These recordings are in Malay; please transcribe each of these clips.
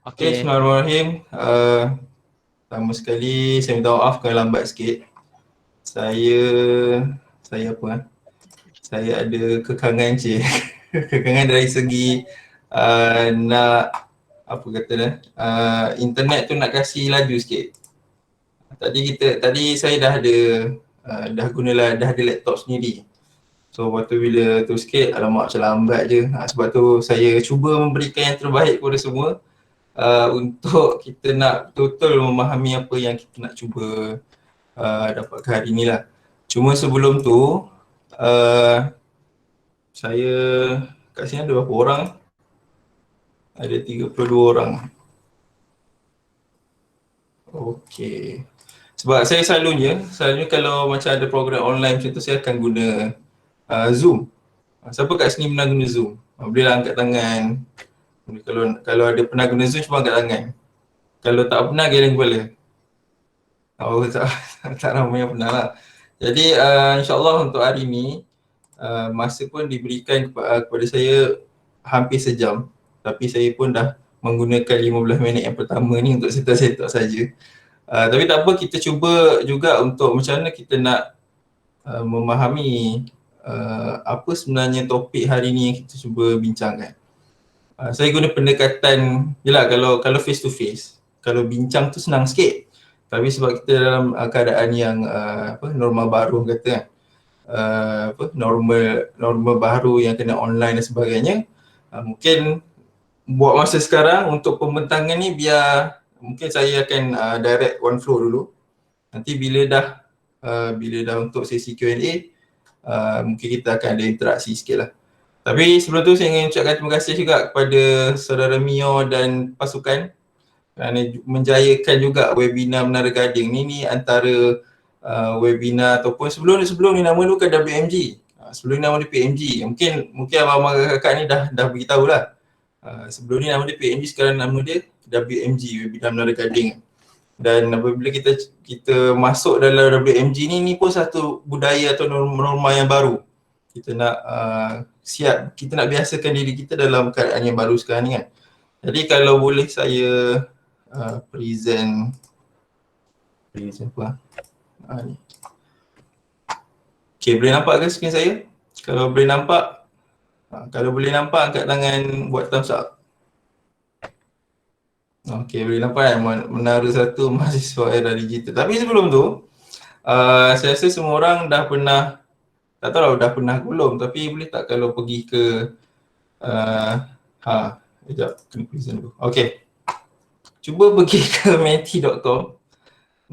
Okay, Bismillahirrahmanirrahim. Pertama sekali saya minta maaf kalau lambat sikit. Saya apa? Saya ada kekangan je. Kekangan dari segi nak apa kata dah, internet tu nak kasih laju sikit. Tadi saya dah ada dah ada laptop sendiri. So waktu bila tu sikit, alamak macam lambat je. Sebab tu saya cuba memberikan yang terbaik kepada semua. Untuk kita nak betul-betul memahami apa yang kita nak cuba dapatkan hari ni lah. Cuma sebelum tu, saya kat sini ada berapa orang? Ada 32 orang. Okey. Sebab saya selalunya kalau macam ada program online macam tu, saya akan guna Zoom. Siapa kat sini pernah guna Zoom? Boleh lah angkat tangan. Kalau ada pernah guna Zoom, cuba angkat tangan. Kalau tak pernah, geleng kepala. Oh, tak ramai yang pernah lah. Jadi insyaAllah untuk hari ni, masa pun diberikan kepada saya hampir sejam. Tapi saya pun dah menggunakan 15 minit yang pertama ni untuk setup-setup saja. Tapi tak apa, kita cuba juga untuk macam mana kita nak memahami apa sebenarnya topik hari ni yang kita cuba bincangkan. Saya guna pendekatan, yelah kalau face to face, kalau bincang tu senang sikit. Tapi sebab kita dalam keadaan yang normal baru kata kan, normal baru yang kena online dan sebagainya, mungkin buat masa sekarang untuk pembentangan ni biar mungkin saya akan direct one flow dulu. Nanti bila dah untuk sesi Q&A, mungkin kita akan ada interaksi sikit lah. Tapi sebelum tu saya ingin ucapkan terima kasih juga kepada saudara Mio dan pasukan kerana menjayakan juga webinar Menara Gading ni antara webinar ataupun sebelum ni nama tu kan WMG. Sebelum ni nama dia PMG. Mungkin abang-abang kakak ni dah beritahu lah. Sebelum ni nama dia PMG, sekarang nama dia WMG, webinar Menara Gading. Dan apabila kita masuk dalam WMG ni pun satu budaya atau norma yang baru. Kita nak kita nak biasakan diri kita dalam keadaan yang baru sekarang ni kan. Jadi kalau boleh saya present apa? Ni. Okay, boleh nampak ke skrin saya? Kalau boleh nampak, angkat tangan, buat thumbs up. Okay, boleh nampak kan Menara Satu Mahasiswa Era Digital. Tapi sebelum tu, saya rasa semua orang dah pernah, tak tahu lah dah pernah ke belum, tapi boleh tak kalau pergi ke sekejap, kena present dulu. Okay, cuba pergi ke menti.com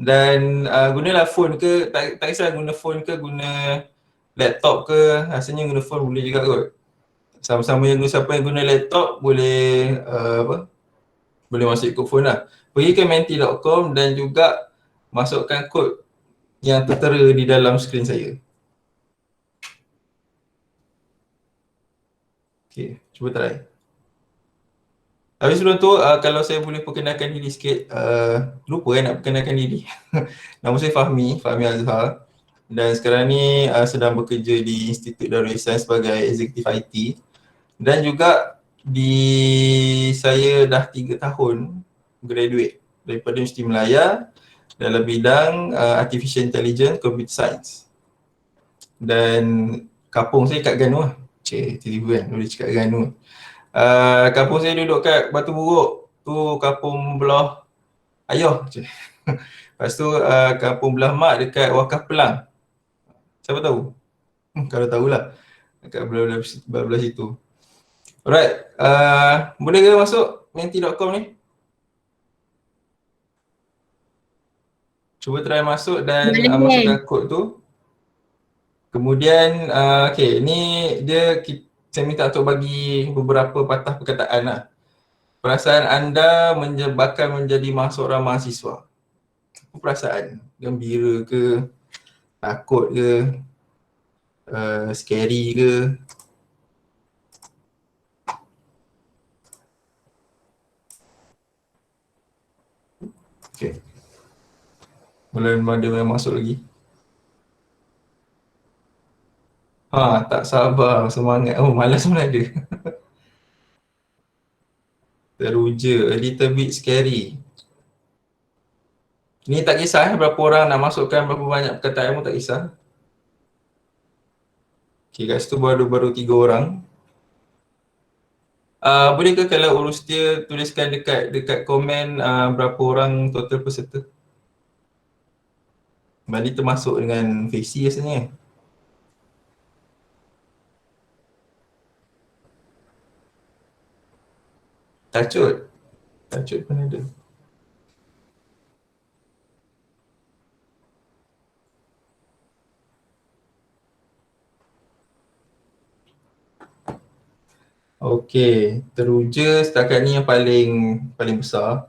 dan gunalah phone ke, tak kisah guna phone ke, guna laptop ke, rasanya guna phone boleh juga kot. Sama-sama yang siapa yang guna laptop boleh boleh masuk ikut phone lah. Pergi ke menti.com dan juga masukkan kod yang tertera di dalam skrin saya. Okay, cuba try. Tapi sebelum tu, kalau saya boleh perkenalkan diri sikit, lupa nak perkenalkan diri. Nama saya Fahmi Azhar. Dan sekarang ni sedang bekerja di Institut Darul Ihsan sebagai Eksekutif IT. Dan juga saya dah 3 tahun graduate daripada Universiti Melaya dalam bidang Artificial Intelligence Computer Science. Dan kampung saya kat Ganu lah. Tiba-tiba kan boleh cakap Ganu. Kampung saya duduk kat Batu Buruk. Tu kampung belah ayah. Lepas tu kampung belah mak dekat Wakaf Pelang. Siapa tahu? Kalau tahulah. Dekat belah situ. Alright. Boleh ke masuk menti.com ni? Cuba try masuk dan masukkan kod tu. Kemudian, okay, ni saya minta untuk bagi beberapa patah perkataan lah. Perasaan anda bakal menjadi seorang mahasiswa. Apa perasaan? Gembira ke? Takut ke? Scary ke? Okay. Belum ada yang masuk lagi. Tak sabar, semangat. Oh, malas pun ada. Teruja, a little bit scary. Ni tak kisah berapa orang nak masukkan, berapa banyak perkataan pun tak kisah. Okay, kat situ baru 3 orang. Boleh ke kalau urus dia tuliskan dekat komen berapa orang total peserta? Bali termasuk dengan Facy rasanya. Tacut. Tacut pun ada. Okey, teruja setakat ni yang paling besar.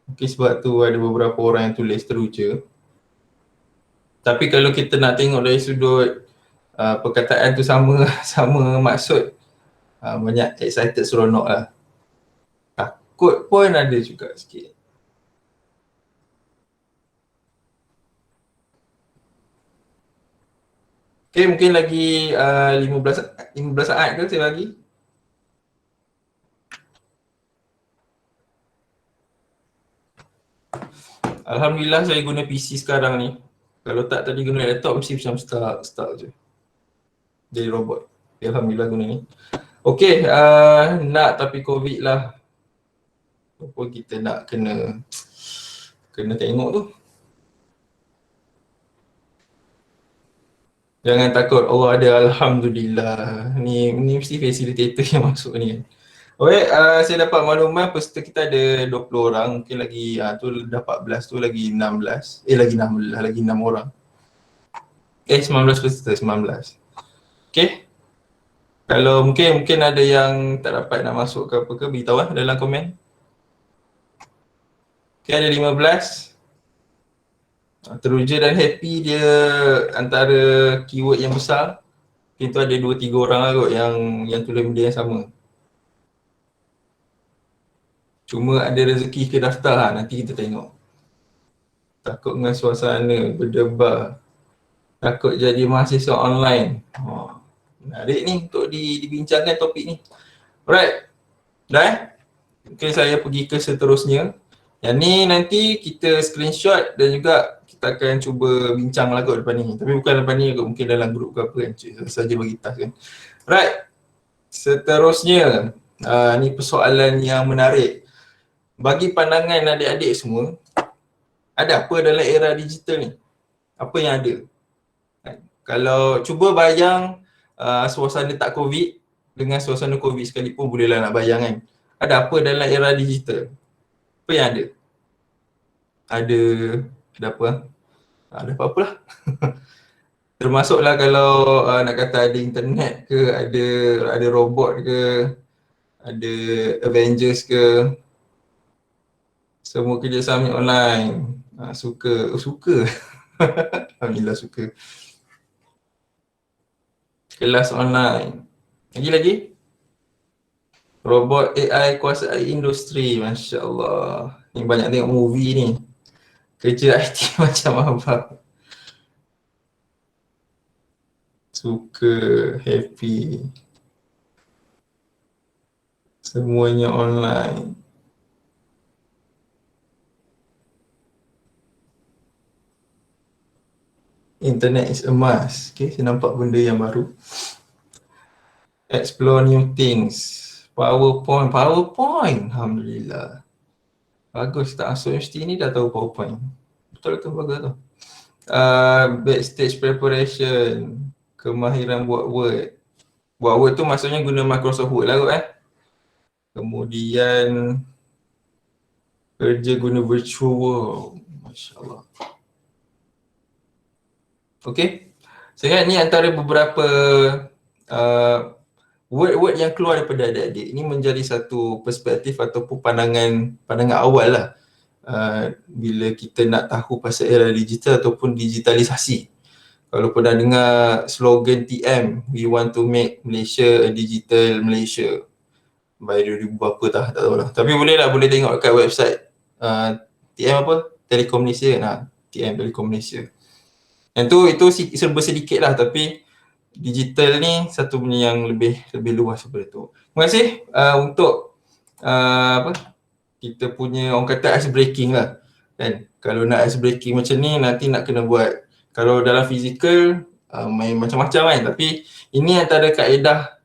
Mungkin sebab tu ada beberapa orang yang tulis teruja. Tapi kalau kita nak tengok dari sudut perkataan tu sama sama maksud, banyak excited seronok lah. Takut pun ada juga sikit. Okay, mungkin lagi 15 saat ke saya bagi? Alhamdulillah saya guna PC sekarang ni. Kalau tak tadi guna laptop mesti macam stuck je. Jadi robot. Okay, Alhamdulillah guna ni. Okay, nak tapi COVID lah. Apa kita nak kena tengok tu. Jangan takut, Allah ada, Alhamdulillah. Ni mesti facilitator yang masuk ni kan. Okay, saya dapat makluman peserta kita ada 20 orang. Mungkin lagi tu dah 14 tu lagi 16. Lagi 16, lagi 6 orang. 19 peserta, 19. Okay. Kalau mungkin ada yang tak dapat nak masuk ke apa ke, beritahu dalam komen. Okay, ada 15. Teruja dan happy dia antara keyword yang besar. Mungkin tu ada 2-3 orang lah kot yang tulis benda yang sama. Cuma ada rezeki ke daftar lah, nanti kita tengok. Takut dengan suasana berdebar. Takut jadi mahasiswa online. Menarik ni untuk dibincangkan topik ni. Alright. Dah Okay, saya pergi ke seterusnya. Yang ni nanti kita screenshot dan juga kita akan cuba bincang lah kot depan ni. Tapi bukan depan ni kot, mungkin dalam grup ke apa kan. Saja bagi task kan. Right. Seterusnya, ni persoalan yang menarik. Bagi pandangan adik-adik semua, ada apa dalam era digital ni? Apa yang ada? Kalau cuba bayang suasana tak COVID dengan suasana COVID sekalipun bolehlah nak bayang kan. Ada apa dalam era digital? Apa yang ada? Ada apa? Ada apa-apa lah. Termasuklah kalau nak kata ada internet ke, ada robot ke, ada Avengers ke, semua kerjasama online. Suka. Alhamdulillah suka. Kelas online. Lagi? Robot AI kuasai industri. Masya Allah. Ni banyak tengok movie ni. Kerja IT macam apa? Suka, happy. Semuanya online. Internet is a must. Okay, saya nampak benda yang baru. Explore new things. PowerPoint. Alhamdulillah. Bagus tak masuk universiti ni dah tahu PowerPoint. Betul tu, bagus tu. Backstage preparation. Kemahiran buat Word. Buat Word tu maksudnya guna Microsoft Word lah kot Kemudian kerja guna virtual world. Masya Allah. Okay. Saya ni antara beberapa word-word yang keluar daripada adik-adik. Ini menjadi satu perspektif ataupun pandangan awal lah bila kita nak tahu pasal era digital ataupun digitalisasi. Kalau pernah dengar slogan TM, we want to make Malaysia a digital Malaysia by 2000 berapa tak tahu lah. Tapi boleh tengok kat website TM apa? Telekom Malaysia. TM Telekom Malaysia. Yang tu itu serba sedikit lah, tapi digital ni satu benda yang lebih luas daripada tu. Terima kasih untuk apa, kita punya orang kata ice breaking lah kan. Kalau nak ice breaking macam ni nanti nak kena buat, kalau dalam fizikal main macam-macam kan, tapi ini antara kaedah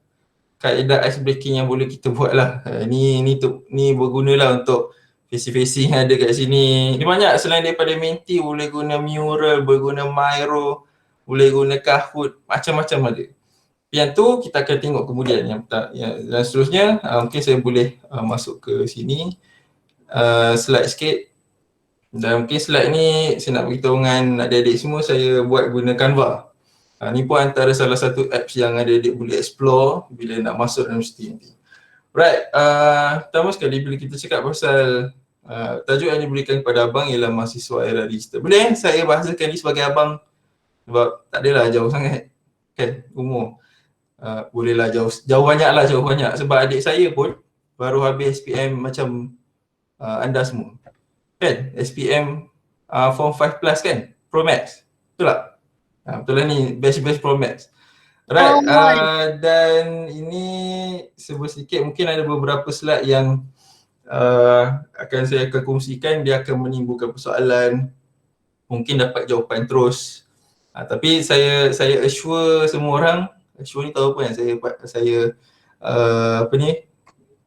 ice breaking yang boleh kita buat lah. Ni bergunalah untuk facing yang ada kat sini. Ni banyak selain daripada Menti, boleh guna mural, boleh guna Miro, boleh guna Kahoot, macam-macam ada. Yang tu kita akan tengok kemudian. Dan seterusnya mungkin saya boleh masuk ke sini, slide sikit. Dan mungkin slide ni saya nak beritahu dengan adik-adik semua, saya buat guna Canva. Ni pun antara salah satu apps yang adik-adik boleh explore bila nak masuk universiti nanti. Right, pertama sekali bila kita cakap pasal tajuk yang diberikan kepada abang ialah mahasiswa era digital. Boleh saya bahasakan ni sebagai abang? Sebab tak adalah jauh sangat kan umur. Bolehlah jauh banyak sebab adik saya pun baru habis SPM macam anda semua kan, SPM Form 5 Plus kan, Pro Max, betul tak? Betul lah ni, batch Pro Max. Right, dan ini sebut sedikit, mungkin ada beberapa slide yang saya akan kongsikan, dia akan menimbulkan persoalan, mungkin dapat jawapan terus. Tapi saya assure semua orang, assure ni tahu apa yang saya apa ni,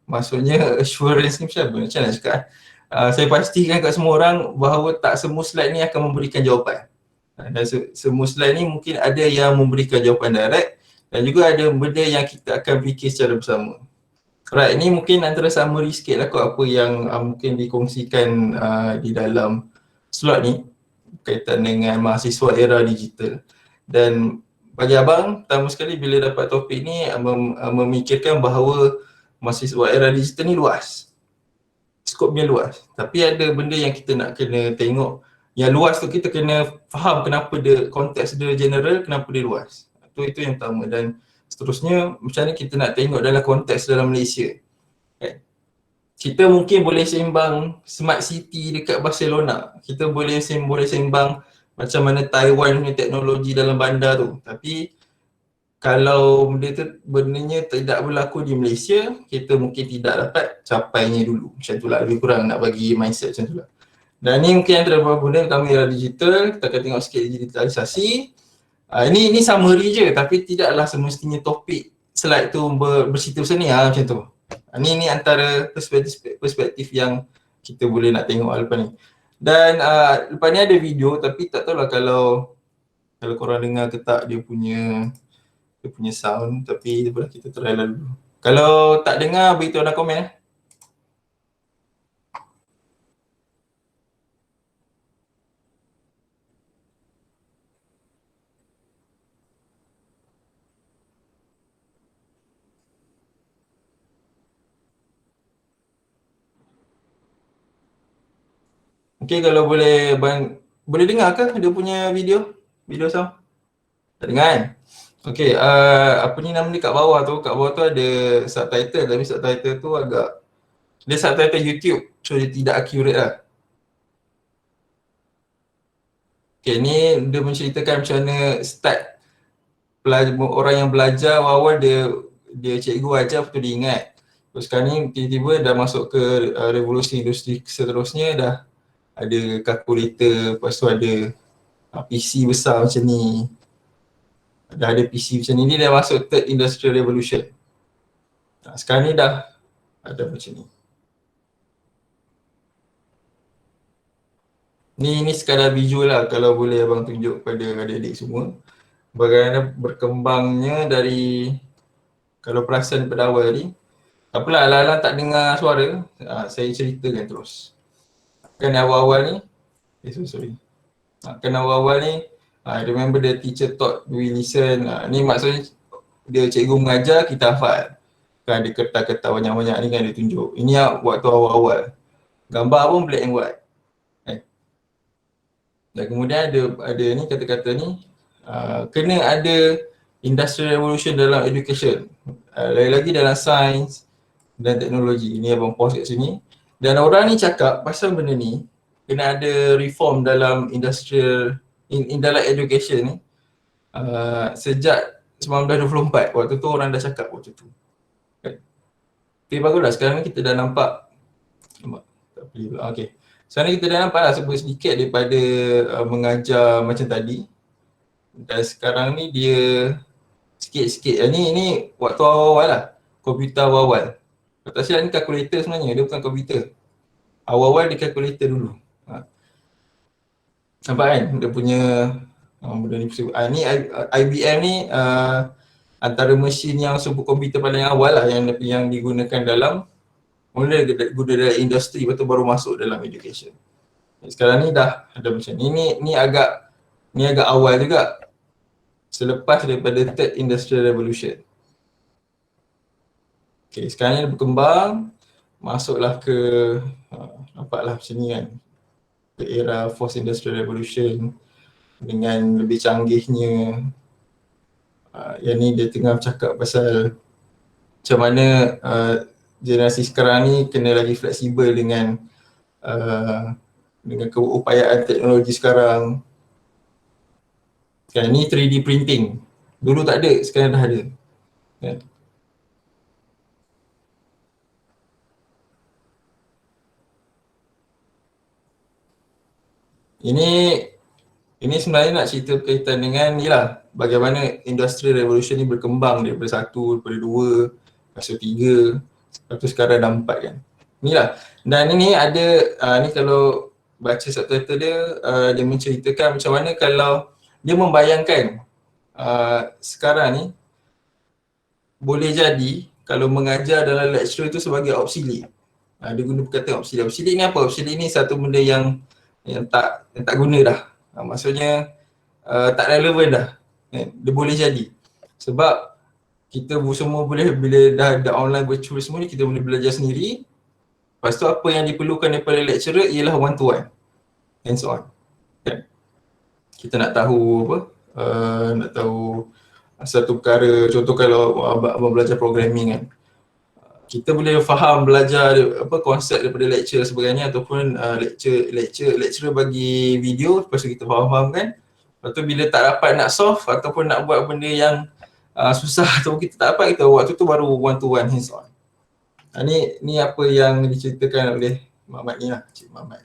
maksudnya assurance ni macam nak cakap, saya pastikan kat semua orang bahawa tak semua slide ni akan memberikan jawapan. Dan semua slide ni mungkin ada yang memberikan jawapan direct dan juga ada benda yang kita akan fikir secara bersama. Right, ni mungkin antara summary sikit lah kot apa yang mungkin dikongsikan di dalam slot ni berkaitan dengan mahasiswa era digital. Dan bagi abang, pertama sekali bila dapat topik ni memikirkan bahawa mahasiswa era digital ni luas, skopnya luas, tapi ada benda yang kita nak kena tengok. Yang luas tu kita kena faham kenapa dia, konteks dia general, kenapa dia luas. Itu yang pertama. Dan seterusnya macam ni kita nak tengok dalam konteks dalam Malaysia. Kita mungkin boleh sembang smart city dekat Barcelona, kita boleh sembang macam mana Taiwan punya teknologi dalam bandar tu, tapi kalau bendanya tidak berlaku di Malaysia, kita mungkin tidak dapat capainya dulu. Macam tu lah, lebih kurang nak bagi mindset macam tu lah. Dan ni mungkin antara beberapa benda pertama era digital, kita akan tengok sikit digitalisasi. Ini summary je, tapi tidaklah semestinya topik slide tu bercerita pasal ni macam tu. Ni antara perspektif yang kita boleh nak tengok lepas ni. Dan lepas ni ada video, tapi tak tahulah kalau korang dengar ke tak dia punya sound, tapi kita try lah dulu. Kalau tak dengar, beritahu dalam komen . Okay, kalau boleh boleh dengar ke dia punya video sound? Tak dengar kan? Okay, apa ni nama dia kat bawah tu ada subtitle, tapi subtitle tu agak, dia subtitle YouTube, so dia tidak accurate lah. Okay, ni dia menceritakan macam mana start orang yang belajar awal-awal dia cikgu ajar, lepas tu dia ingat. Terus sekarang ni tiba-tiba dah masuk ke revolusi industri seterusnya, dah ada kalkulator, lepas tu ada PC besar macam ni. Dah ada PC macam ni, dah masuk third industrial revolution. Sekarang ni dah ada macam ni. Ni sekadar visual lah, kalau boleh abang tunjuk kepada adik-adik semua bagaimana berkembangnya dari, kalau perasan pada awal tadi. Apalah, alang-alang tak dengar suara, saya ceritakan terus. Kan awal-awal ni, sorry. Kan awal-awal ni, I remember the teacher taught, we listen. Ni maksudnya dia cikgu mengajar, kita hafal. Kan ada kertas-kertas banyak-banyak ni kan dia tunjuk. Ini waktu awal-awal. Gambar pun black and white. Dan kemudian ada ni kata-kata ni, kena ada industrial revolution dalam education. Lagi-lagi dalam sains dan teknologi. Ini abang pause kat sini. Dan orang ni cakap pasal benda ni, kena ada reform dalam industrial, dalam education ni, sejak 1924. Waktu tu orang dah cakap waktu tu. Okay, baguslah. Sekarang ni kita dah nampak. Tak boleh pula. Okay. Sekarang ni kita dah nampak lah sedikit daripada mengajar macam tadi. Dan sekarang ni dia sikit-sikit. Ni waktu awal-awal lah. Komputer awal-awal. Kalau tak silap ni kalkulator sebenarnya. Dia bukan komputer. Awal-awal dia kalkulator dulu. Nampak kan? Dia punya benda ni. Ni IBM ni antara mesin yang superkomputer paling awal lah yang digunakan dalam mula guna dalam industri, lepas tu baru masuk dalam education. Sekarang ni dah ada macam ni. Ni agak awal juga. Selepas daripada third industrial revolution. Okay, sekarang ni dia berkembang. Masuklah ke nampaklah macam ni kan. Ke era fourth industrial revolution dengan lebih canggihnya. Yang ni dia tengah bercakap pasal macam mana generasi sekarang ni kena lagi fleksibel dengan keupayaan teknologi sekarang. Kan ni 3D printing. Dulu tak ada, sekarang dah ada. Kan? Ini sebenarnya nak cerita berkaitan dengan yalah, bagaimana industri revolution ni berkembang daripada 1, daripada 2, lepas tu 3, lepas tu sekarang dah 4 kan. Inilah. Dan ini ada, ni kalau baca subtitle dia, dia menceritakan macam mana kalau dia membayangkan sekarang ni boleh jadi kalau mengajar dalam lecturer itu sebagai obsolete. Dia guna perkataan obsolete. Obsolete ni apa? Obsolete ni satu benda yang tak guna dah. Maksudnya tak relevan dah. Dia boleh jadi. Sebab kita semua boleh, bila dah ada online virtual semua ni, kita boleh belajar sendiri. Lepas tu apa yang diperlukan daripada lecturer ialah one to one. Hands on. Kan? Kita nak tahu apa? Nak tahu satu perkara, contoh kalau abang belajar programming kan, kita boleh faham belajar konsep daripada lecture sebagainya, ataupun lecturer bagi video, lepas tu kita faham kan. Lepas tu bila tak dapat nak solve ataupun nak buat benda yang susah ataupun kita tak dapat, kita waktu tu baru one to one hands on. Ni apa yang diceritakan oleh Muhammad ni lah, Cik Muhammad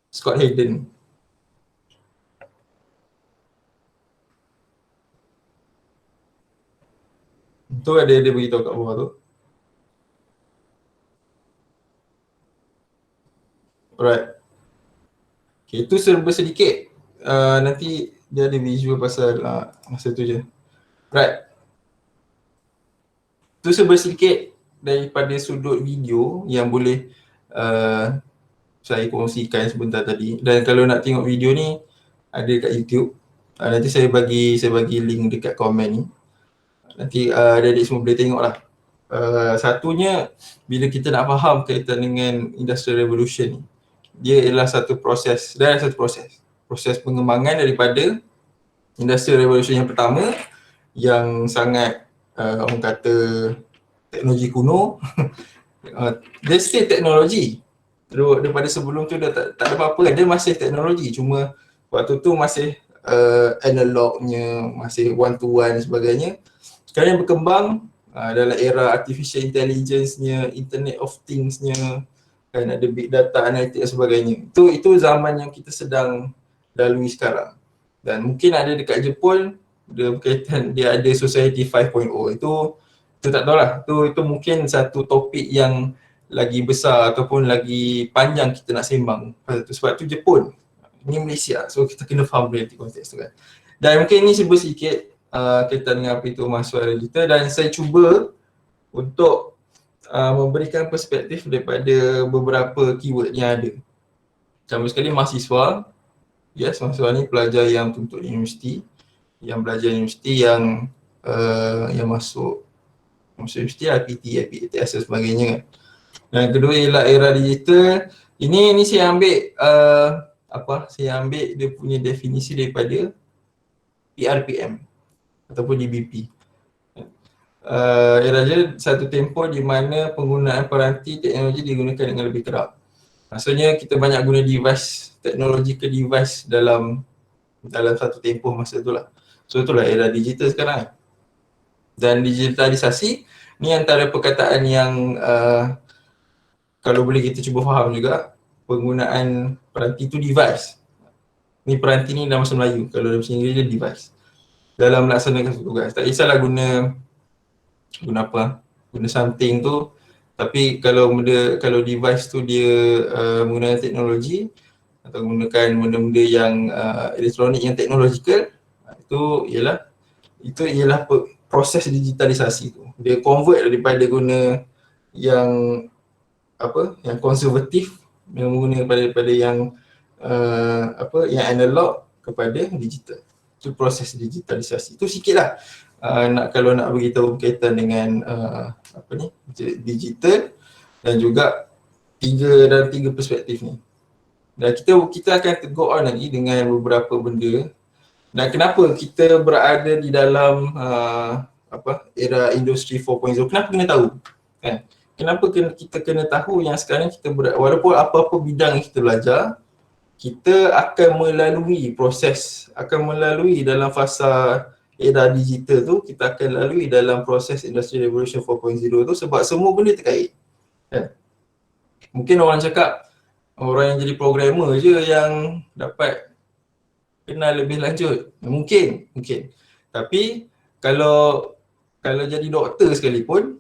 Scott Hayden. Tu ada dia beritahu kat bawah tu. Alright. Okay, itu serba sedikit. Nanti dia ada visual pasal masa tu je. Right. Itu serba sedikit daripada sudut video yang boleh saya kongsikan sebentar tadi. Dan kalau nak tengok video ni ada kat YouTube. Nanti saya bagi link dekat komen ni. Nanti adik-adik semua boleh tengok lah. Satunya, bila kita nak faham kaitan dengan Industrial Revolution ni, dia ialah satu proses, proses pengembangan daripada Industrial Revolution yang pertama yang sangat orang kata teknologi kuno. Dia still teknologi. Daripada sebelum tu dia tak ada apa-apa kan, dia masih teknologi, cuma waktu tu masih analognya, masih one to one sebagainya. Sekarang yang berkembang dalam era artificial intelligence-nya, internet of things-nya, kan ada big data, analytics dan sebagainya. Itu zaman yang kita sedang lalui sekarang. Dan mungkin ada dekat Jepun, dia berkaitan, dia ada Society 5.0. Itu tak tahulah. Itu mungkin satu topik yang lagi besar ataupun lagi panjang kita nak sembang. Sebab tu Jepun, ni Malaysia. So kita kena faham reality konteks tu kan. Dan mungkin ni serba sikit kaitan dengan apa itu mahasiswa digital, dan saya cuba untuk memberikan perspektif daripada beberapa keyword yang ada. Contoh sekali mahasiswa, mahasiswa ni pelajar yang tuntut universiti, yang belajar universiti, yang masuk universiti, IPT, IPTS dan sebagainya kan. Dan kedua ialah era digital. Ini saya ambil saya ambil dia punya definisi daripada PRPM ataupun DBP. Era dia satu tempoh di mana penggunaan peranti teknologi digunakan dengan lebih kerap. Maksudnya kita banyak guna device, teknologi ke device dalam satu tempoh masa itulah. So itulah era digital sekarang. Dan digitalisasi Ni antara perkataan yang kalau boleh kita cuba faham juga, penggunaan peranti tu device. Ni peranti ni dalam bahasa Melayu, kalau dalam bahasa Inggeris dia device. Dalam melaksanakan tugas. Tak kisahlah guna apa, guna something tu, tapi kalau device tu dia menggunakan teknologi atau menggunakan benda-benda yang elektronik yang teknologikal, itu ialah proses digitalisasi tu. Dia convert daripada guna yang yang konservatif, yang menggunakan daripada yang yang analog kepada digital. Itu proses digitalisasi. Itu sikitlah kalau nak beritahu berkaitan dengan digital dan juga tiga perspektif ni. Dan kita akan go on lagi dengan beberapa benda. Dan kenapa kita berada di dalam era industri 4.0? Kenapa kena tahu? Kan? Kenapa kita kena tahu yang sekarang kita walaupun apa-apa bidang yang kita belajar, kita akan melalui dalam fasa era digital tu, kita akan lalui dalam proses Industry Revolution 4.0 tu sebab semua benda terkait. Kan? Mungkin orang cakap orang yang jadi programmer je yang dapat kenal lebih lanjut. Mungkin. Tapi kalau jadi doktor sekalipun,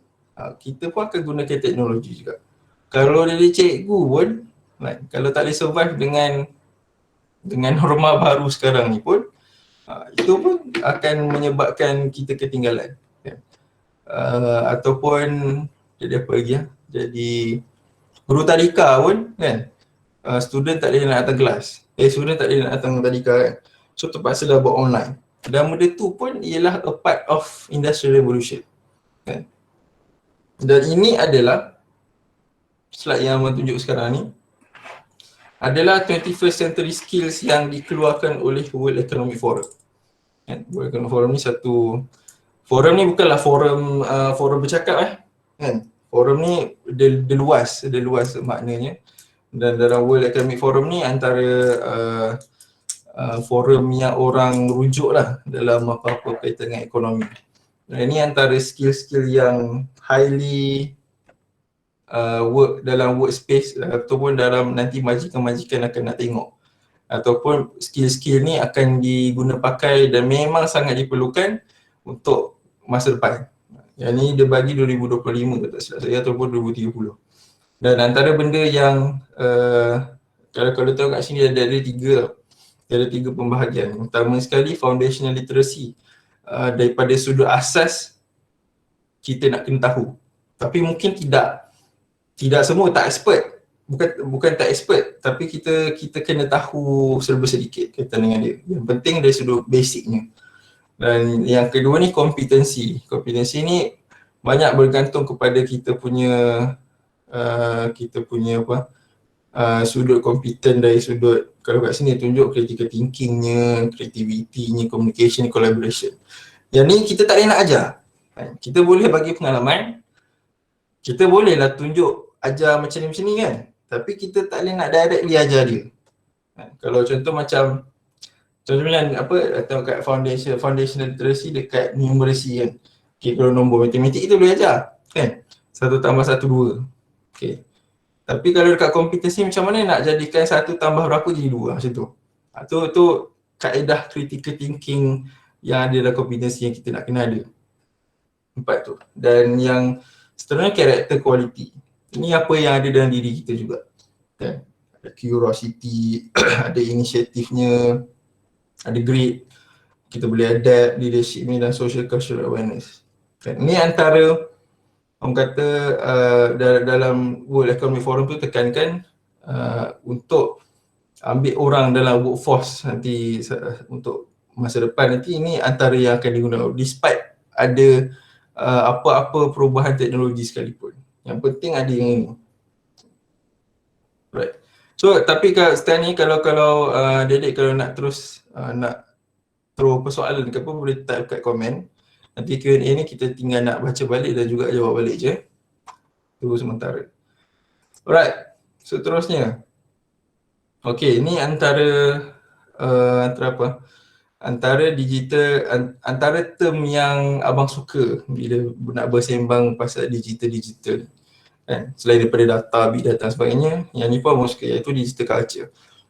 kita pun akan gunakan teknologi juga. Kalau jadi cikgu pun, kalau tak boleh survive dengan norma baru sekarang ni pun, itu pun akan menyebabkan kita ketinggalan. Ataupun jadi apa lagi jadi guru tadika pun kan, student tak boleh nak datang kelas, student tak boleh nak datang tadika kan, so terpaksa dah buat online. Dan benda tu pun ialah a part of industrial revolution kan. Dan ini adalah slide yang abang tunjuk sekarang ni adalah 21st century skills yang dikeluarkan oleh World Economic Forum. World Economic Forum ni satu forum ni bukanlah forum bercakap kan. Forum ni dia luas maknanya. Dan dalam World Economic Forum ni antara forum yang orang rujuk lah dalam apa-apa kaitan dengan ekonomi. Dan ini antara skill-skill yang highly work dalam workspace ataupun dalam nanti majikan-majikan akan nak tengok, ataupun skill-skill ni akan diguna pakai dan memang sangat diperlukan untuk masa depan. Yang ni dia bagi 2025 tak silap saya ataupun 2030. Dan antara benda yang kalau tahu kat sini ada tiga pembahagian. Pertama sekali foundational literacy, daripada sudut asas kita nak kena tahu. Tapi mungkin tidak semua tak expert. Bukan tak expert, tapi kita kena tahu serba sedikit kaitan dengan dia. Yang penting dari sudut basicnya. Dan yang kedua ni kompetensi. Kompetensi ni banyak bergantung kepada kita punya sudut kompeten dari sudut, kalau kat sini tunjuk critical thinkingnya, creativity-nya, communication, collaboration. Yang ni kita tak boleh nak ajar. Kita boleh bagi pengalaman, kita bolehlah tunjuk ajar macam ni kan, tapi kita tak boleh nak directly ajar dia. Kalau contoh macam contohnya atau kat foundation literacy dekat numeracy kan. Okay, kalau nombor matematik kita boleh ajar kan, 1 tambah 1 2. Okay. Tapi kalau dekat kompetensi macam mana nak jadikan 1 tambah berapa jadi 2 macam tu. Tu kaedah critical thinking yang ada dalam kompetensi yang kita nak kena ada. 4 tu. Dan yang seterusnya character quality. Ini apa yang ada dalam diri kita juga. Kan? Ada curiosity, ada inisiatifnya, ada grit, kita boleh adapt, leadership ni, dan social cultural awareness. Kan? Ini antara orang kata dalam World Economic Forum tu tekankan untuk ambil orang dalam workforce nanti untuk masa depan nanti, ini antara yang akan digunakan despite ada apa-apa perubahan teknologi sekalipun. Yang penting ada yang ini. Right. So tapi sekarang ni kalau Dedek kalau nak terus nak throw persoalan ke apa, boleh type kat komen. Nanti Q&A ni kita tinggal nak baca balik dan juga jawab balik je. Tunggu sementara. Alright, seterusnya. Okay, ni antara apa? antara term yang abang suka bila nak bersembang pasal digital kan, selain daripada data, big data dan sebagainya, yang ni pun abang suka, iaitu digital culture.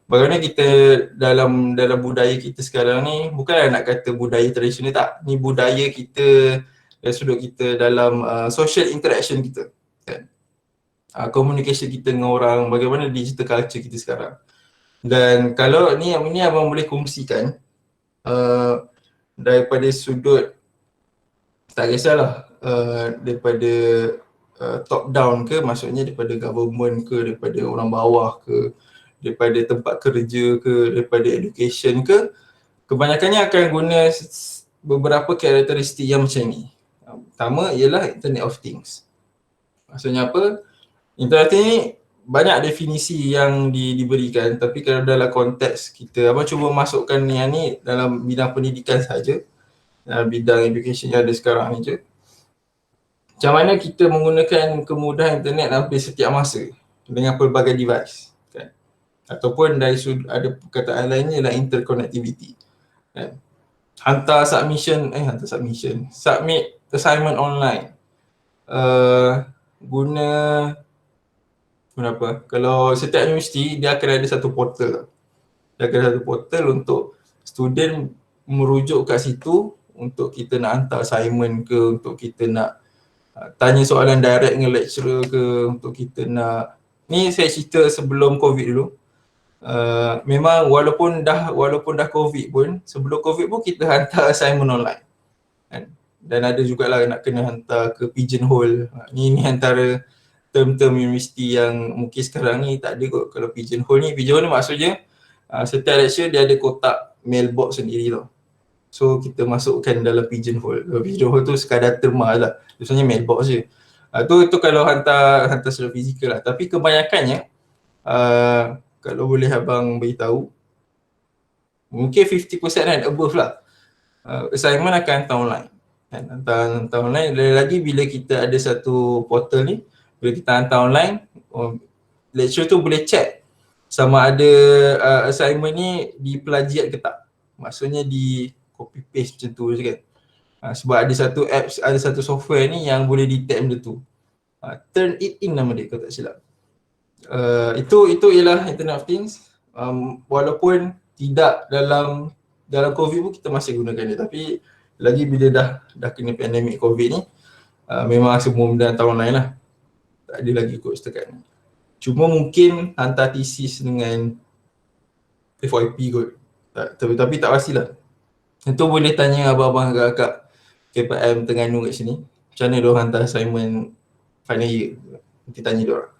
Bagaimana kita dalam budaya kita sekarang ni, bukanlah nak kata budaya tradisional, tak, ni budaya kita dari sudut kita dalam social interaction kita kan, communication kita dengan orang, bagaimana digital culture kita sekarang. Dan kalau ni abang boleh kongsikan daripada sudut, tak kisahlah daripada top down ke, maksudnya daripada government ke, daripada orang bawah ke, daripada tempat kerja ke, daripada education ke, kebanyakannya akan guna beberapa karakteristik yang macam ni. Pertama ialah Internet of Things. Maksudnya apa? Internet ni banyak definisi yang diberikan, tapi kalau dalam konteks kita, abang cuba masukkan yang ni dalam bidang pendidikan saja, dalam bidang education yang ada sekarang ni je. Macam mana kita menggunakan kemudahan internet hampir setiap masa dengan pelbagai device kan? Ataupun dari ada perkataan lainnya ialah interconnectivity kan? Submit assignment online, guna apa? Kalau setiap universiti dia akan ada satu portal. Dia akan ada satu portal untuk student merujuk kat situ untuk kita nak hantar assignment ke, untuk kita nak tanya soalan direct dengan lecturer ke, untuk kita nak, ni saya cerita sebelum COVID dulu. Memang walaupun dah COVID pun, sebelum COVID pun kita hantar assignment online kan? Dan ada jugalah nak kena hantar ke Pigeonhole. Ni antara term-term universiti yang mungkin sekarang ni tak ada kot. Kalau Pigeonhole ni maksudnya setiap lecture dia ada kotak mailbox sendiri tau. So kita masukkan dalam Pigeonhole. Pigeonhole tu sekadar terma lah, sebenarnya mailbox je. Tu kalau hantar secara fizikal lah. Tapi kebanyakannya kalau boleh abang beritahu, mungkin 50% and above lah, assignment akan hantar online kan? Hantar online. Lagi bila kita ada satu portal ni, bila kita hantar online, lecturer tu boleh check sama ada assignment ni di-plagiat ke tak. Maksudnya di copy paste macam tu je kan. Sebab ada satu apps, ada satu software ni yang boleh detect benda tu. Turnitin nama dia kalau tak silap. Itu ialah Internet of Things. Walaupun tidak dalam COVID pun kita masih gunakan dia, tapi lagi bila dah kena pandemik COVID ni, memang semua benda hantar online lah. Tak ada lagi kot setakat ni. Cuma mungkin hantar thesis dengan FYP kot. Tapi tak pastilah. Itu boleh tanya abang-abang agak-agak KPM Terengganu kat sini. Macam mana diorang hantar assignment final year. Nanti tanya diorang.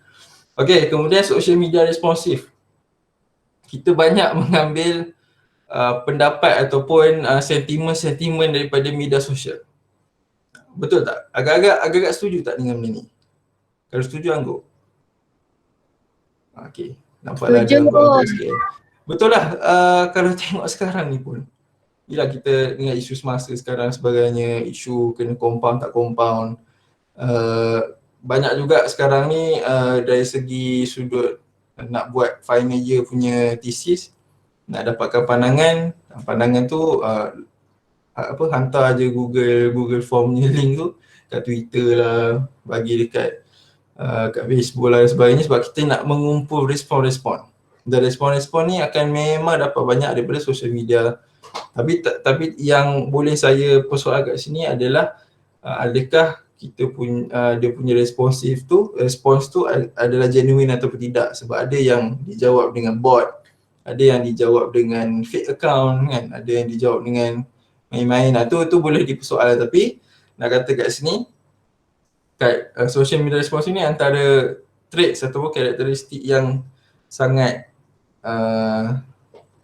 Okay, kemudian social media responsif. Kita banyak mengambil pendapat ataupun sentimen-sentimen daripada media sosial. Betul tak? Agak-agak setuju tak dengan benda ni? Kalau setuju, angguk. Okay, nampaklah ada angguk sikit. Betul lah, kalau tengok sekarang ni pun, bila kita dengan isu semasa sekarang sebagainya, isu kena compound tak compound, banyak juga sekarang ni dari segi sudut nak buat final year punya thesis, nak dapatkan pandangan tu hantar je Google Form punya link tu kat Twitter lah, bagi dekat kat Facebook lah dan sebagainya, sebab kita nak mengumpul respon-respon. Dan respon-respon ni akan memang dapat banyak daripada social media. Tapi yang boleh saya persoal kat sini adalah adakah kita dia punya respons tu adalah genuine ataupun tidak. Sebab ada yang dijawab dengan bot, ada yang dijawab dengan fake account kan, ada yang dijawab dengan main-main. Tu boleh dipersoalkan. Tapi nak kata kat sini, kat social media response ni antara traits ataupun karakteristik yang sangat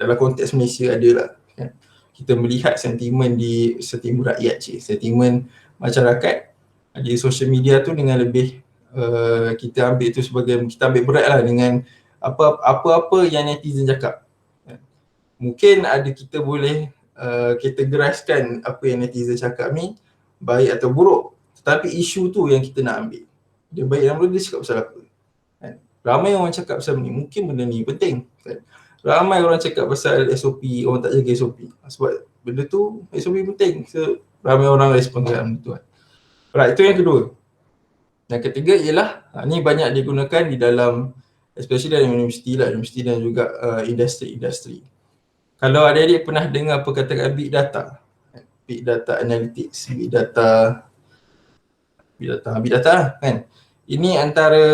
dalam konteks Malaysia adalah kan? Kita melihat sentimen rakyat sentimen masyarakat di social media tu dengan lebih kita ambil tu sebagai, kita ambil berat lah dengan apa-apa yang netizen cakap. Mungkin ada kita boleh kategoriskan apa yang netizen cakap ni baik atau buruk, tetapi isu tu yang kita nak ambil. Dia baik dan buruk, dia cakap pasal apa kan? Ramai orang cakap pasal ni, mungkin benda ni penting kan? Ramai orang cakap pasal SOP, orang tak jaga SOP. Sebab benda tu SOP penting. So, ramai orang respon dalam tu kan. Right, itu yang kedua. Yang ketiga ialah ni banyak digunakan di dalam, especially dalam universiti lah, universiti dan juga industri-industri. Kalau adik-adik pernah dengar perkataan big data analytics, big data lah kan. Ini antara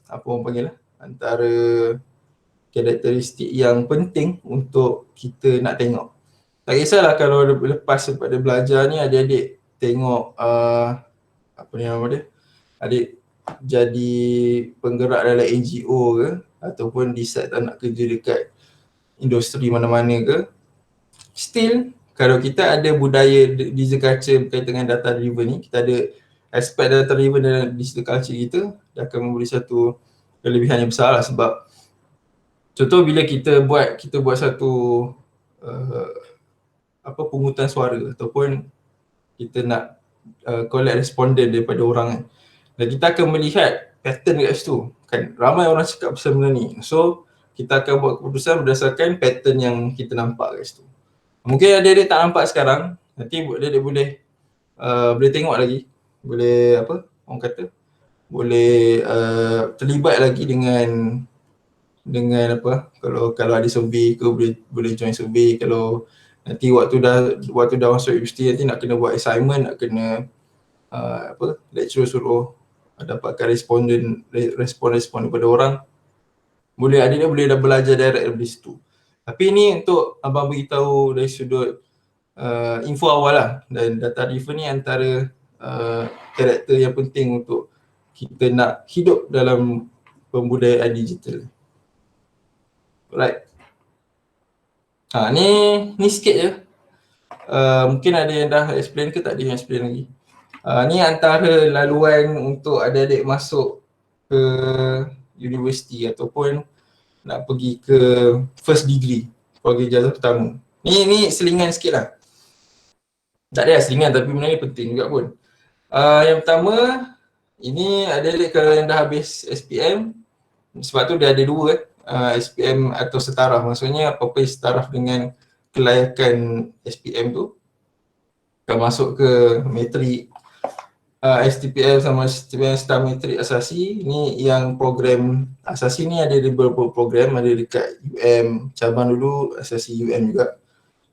apa orang panggil lah, antara karakteristik yang penting untuk kita nak tengok. Tak kisahlah kalau lepas daripada belajar ni adik-adik tengok apa ni nama dia, adik jadi penggerak dalam NGO ke, ataupun decide tak nak kerja dekat industri mana-mana ke, still kalau kita ada budaya digital culture berkaitan dengan data driven ni, kita ada aspek data driven dalam digital culture kita, dia akan memberi satu kelebihan yang besar lah. Sebab contoh bila kita buat satu pungutan suara ataupun kita nak collect responden daripada orang kan, dan kita akan melihat pattern dekat situ kan, ramai orang cakap pasal benda ni. So kita akan buat keputusan berdasarkan pattern yang kita nampak kat situ. Mungkin adik-adik tak nampak sekarang, nanti adik-adik boleh tengok lagi, boleh orang kata boleh terlibat lagi dengan kalau ada survey ke, boleh join survey. Kalau nanti waktu dah masuk universiti, nanti nak kena buat assignment, nak kena lecturer suruh dapatkan respon daripada orang, adik-adik boleh dah belajar direct dari situ. Tapi ni untuk abang beritahu dari sudut info awal lah. Dan data driven ni antara karakter yang penting untuk kita nak hidup dalam pembudayaan digital. Alright. Ni sikit je. Mungkin ada yang dah explain ke tak ada yang explain lagi. Ni antara laluan untuk adik-adik masuk ke universiti ataupun nak pergi ke first degree, keluarga ijazah pertama. Ni selingan sikit lah. Tak ada selingan tapi benda ni penting juga pun. Yang pertama, ini adik-adik kalau yang dah habis SPM, sebab tu dia ada dua SPM atau setaraf. Maksudnya apa-apa yang setaraf dengan kelayakan SPM tu akan masuk ke matrik STPM sama STPM Star Matrik Asasi. Ni yang program asasi ni ada beberapa program, ada dekat UM cabang dulu, asasi UM juga.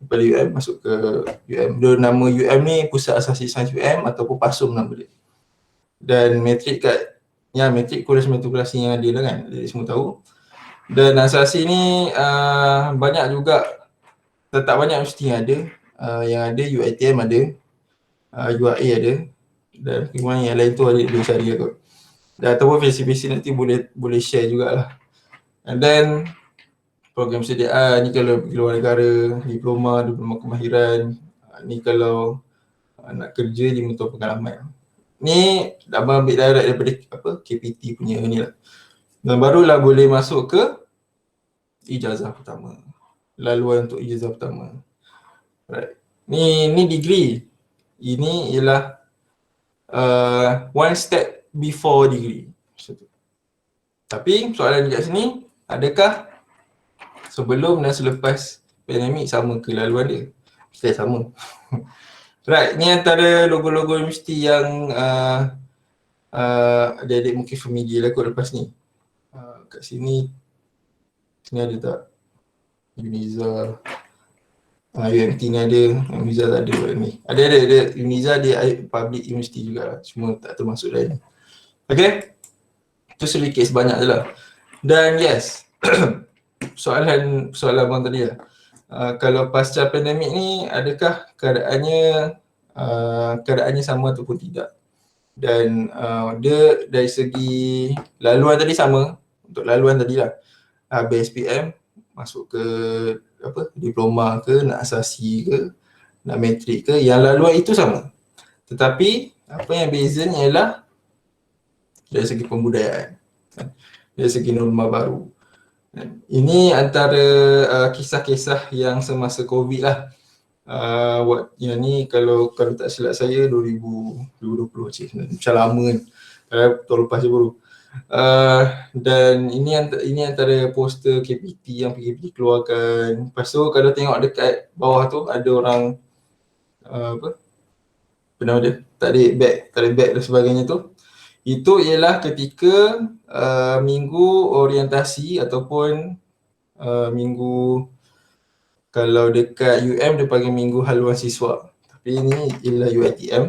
Daripada UM masuk ke UM. Dia nama UM ni Pusat Asasi Sains UM ataupun PASUM nama dia. Dan matrik matrik kursus matrikulasi yang ada lah kan, jadi semua tahu. Dan asasi ni banyak juga, tak banyak mesti yang ada. Yang ada UiTM ada, UAE ada, dan yang lain tu ada dia cari kot. Dan ataupun visi-visi nanti boleh share jugalah. And then program persediaan ni kalau pergi luar negara, diploma kemahiran. Ni kalau nak kerja 5 tahun pengalaman. Ni abang ambil direct daripada KPT punya ni lah. Dan barulah boleh masuk ke ijazah pertama. Laluan untuk ijazah pertama. Right. Ni degree. Ini ialah one step before degree. Tapi soalan dekat sini, adakah sebelum dan selepas pandemik sama ke laluan dia? Mesti sama. Right, ni antara logo-logo universiti yang adik-adik mungkin familiar lah kot lepas ni. Kat sini ada tak? Uniza, UMT ni ada, Uniza tak ada ni. Ada Uniza ada public university jugalah, cuma tak termasuk dalam ni. Okay, itu sedikit sebanyak je lah. Dan yes, soalan abang tadi lah. Kalau pasca pandemik ni, adakah keadaannya sama ataupun tidak? Dan dia dari segi laluan tadi sama. Untuk laluan tadi lah, BSPM masuk ke diploma ke, nak asasi ke, nak matrik ke, yang laluan itu sama. Tetapi apa yang bezanya ialah dari segi pembudayaan, dari segi norma baru. Ini antara kisah-kisah yang semasa COVID lah. Yang ni kalau tak silap saya 2020 macam lama kan. Tahun lepas je baru. Dan ini antara poster KPT yang PKP keluarkan. Lepas tu kalau tengok dekat bawah tu ada orang apa nama dia, tarik beg dan sebagainya tu. Itu ialah ketika minggu orientasi ataupun minggu, kalau dekat UM dia panggil minggu haluan siswa. Tapi ini ialah UiTM.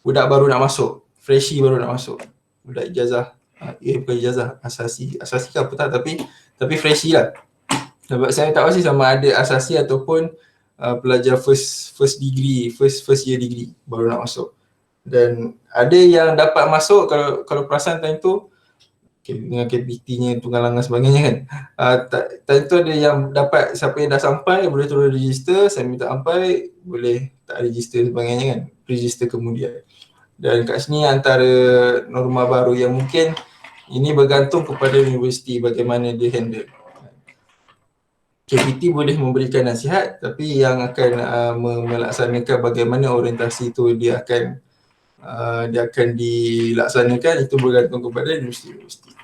Budak baru nak masuk, freshie baru nak masuk. Budak ijazah, bukan ijazah, asasi ke apa tak, tapi freshie lah. Sebab saya tak pasti sama ada asasi ataupun pelajar first degree, first year degree baru nak masuk. Dan ada yang dapat masuk, kalau perasan time tu dengan KPT-nya, tunggalangan sebagainya kan. Time tu ada yang dapat, siapa yang dah sampai boleh terus register, saya minta sampai boleh tak register sebagainya kan, register kemudian. Dan kat sini antara norma baru yang mungkin ini bergantung kepada universiti bagaimana dia handle. KPT boleh memberikan nasihat, tapi yang akan melaksanakan bagaimana orientasi itu dia akan dilaksanakan, itu bergantung kepada universiti-universiti.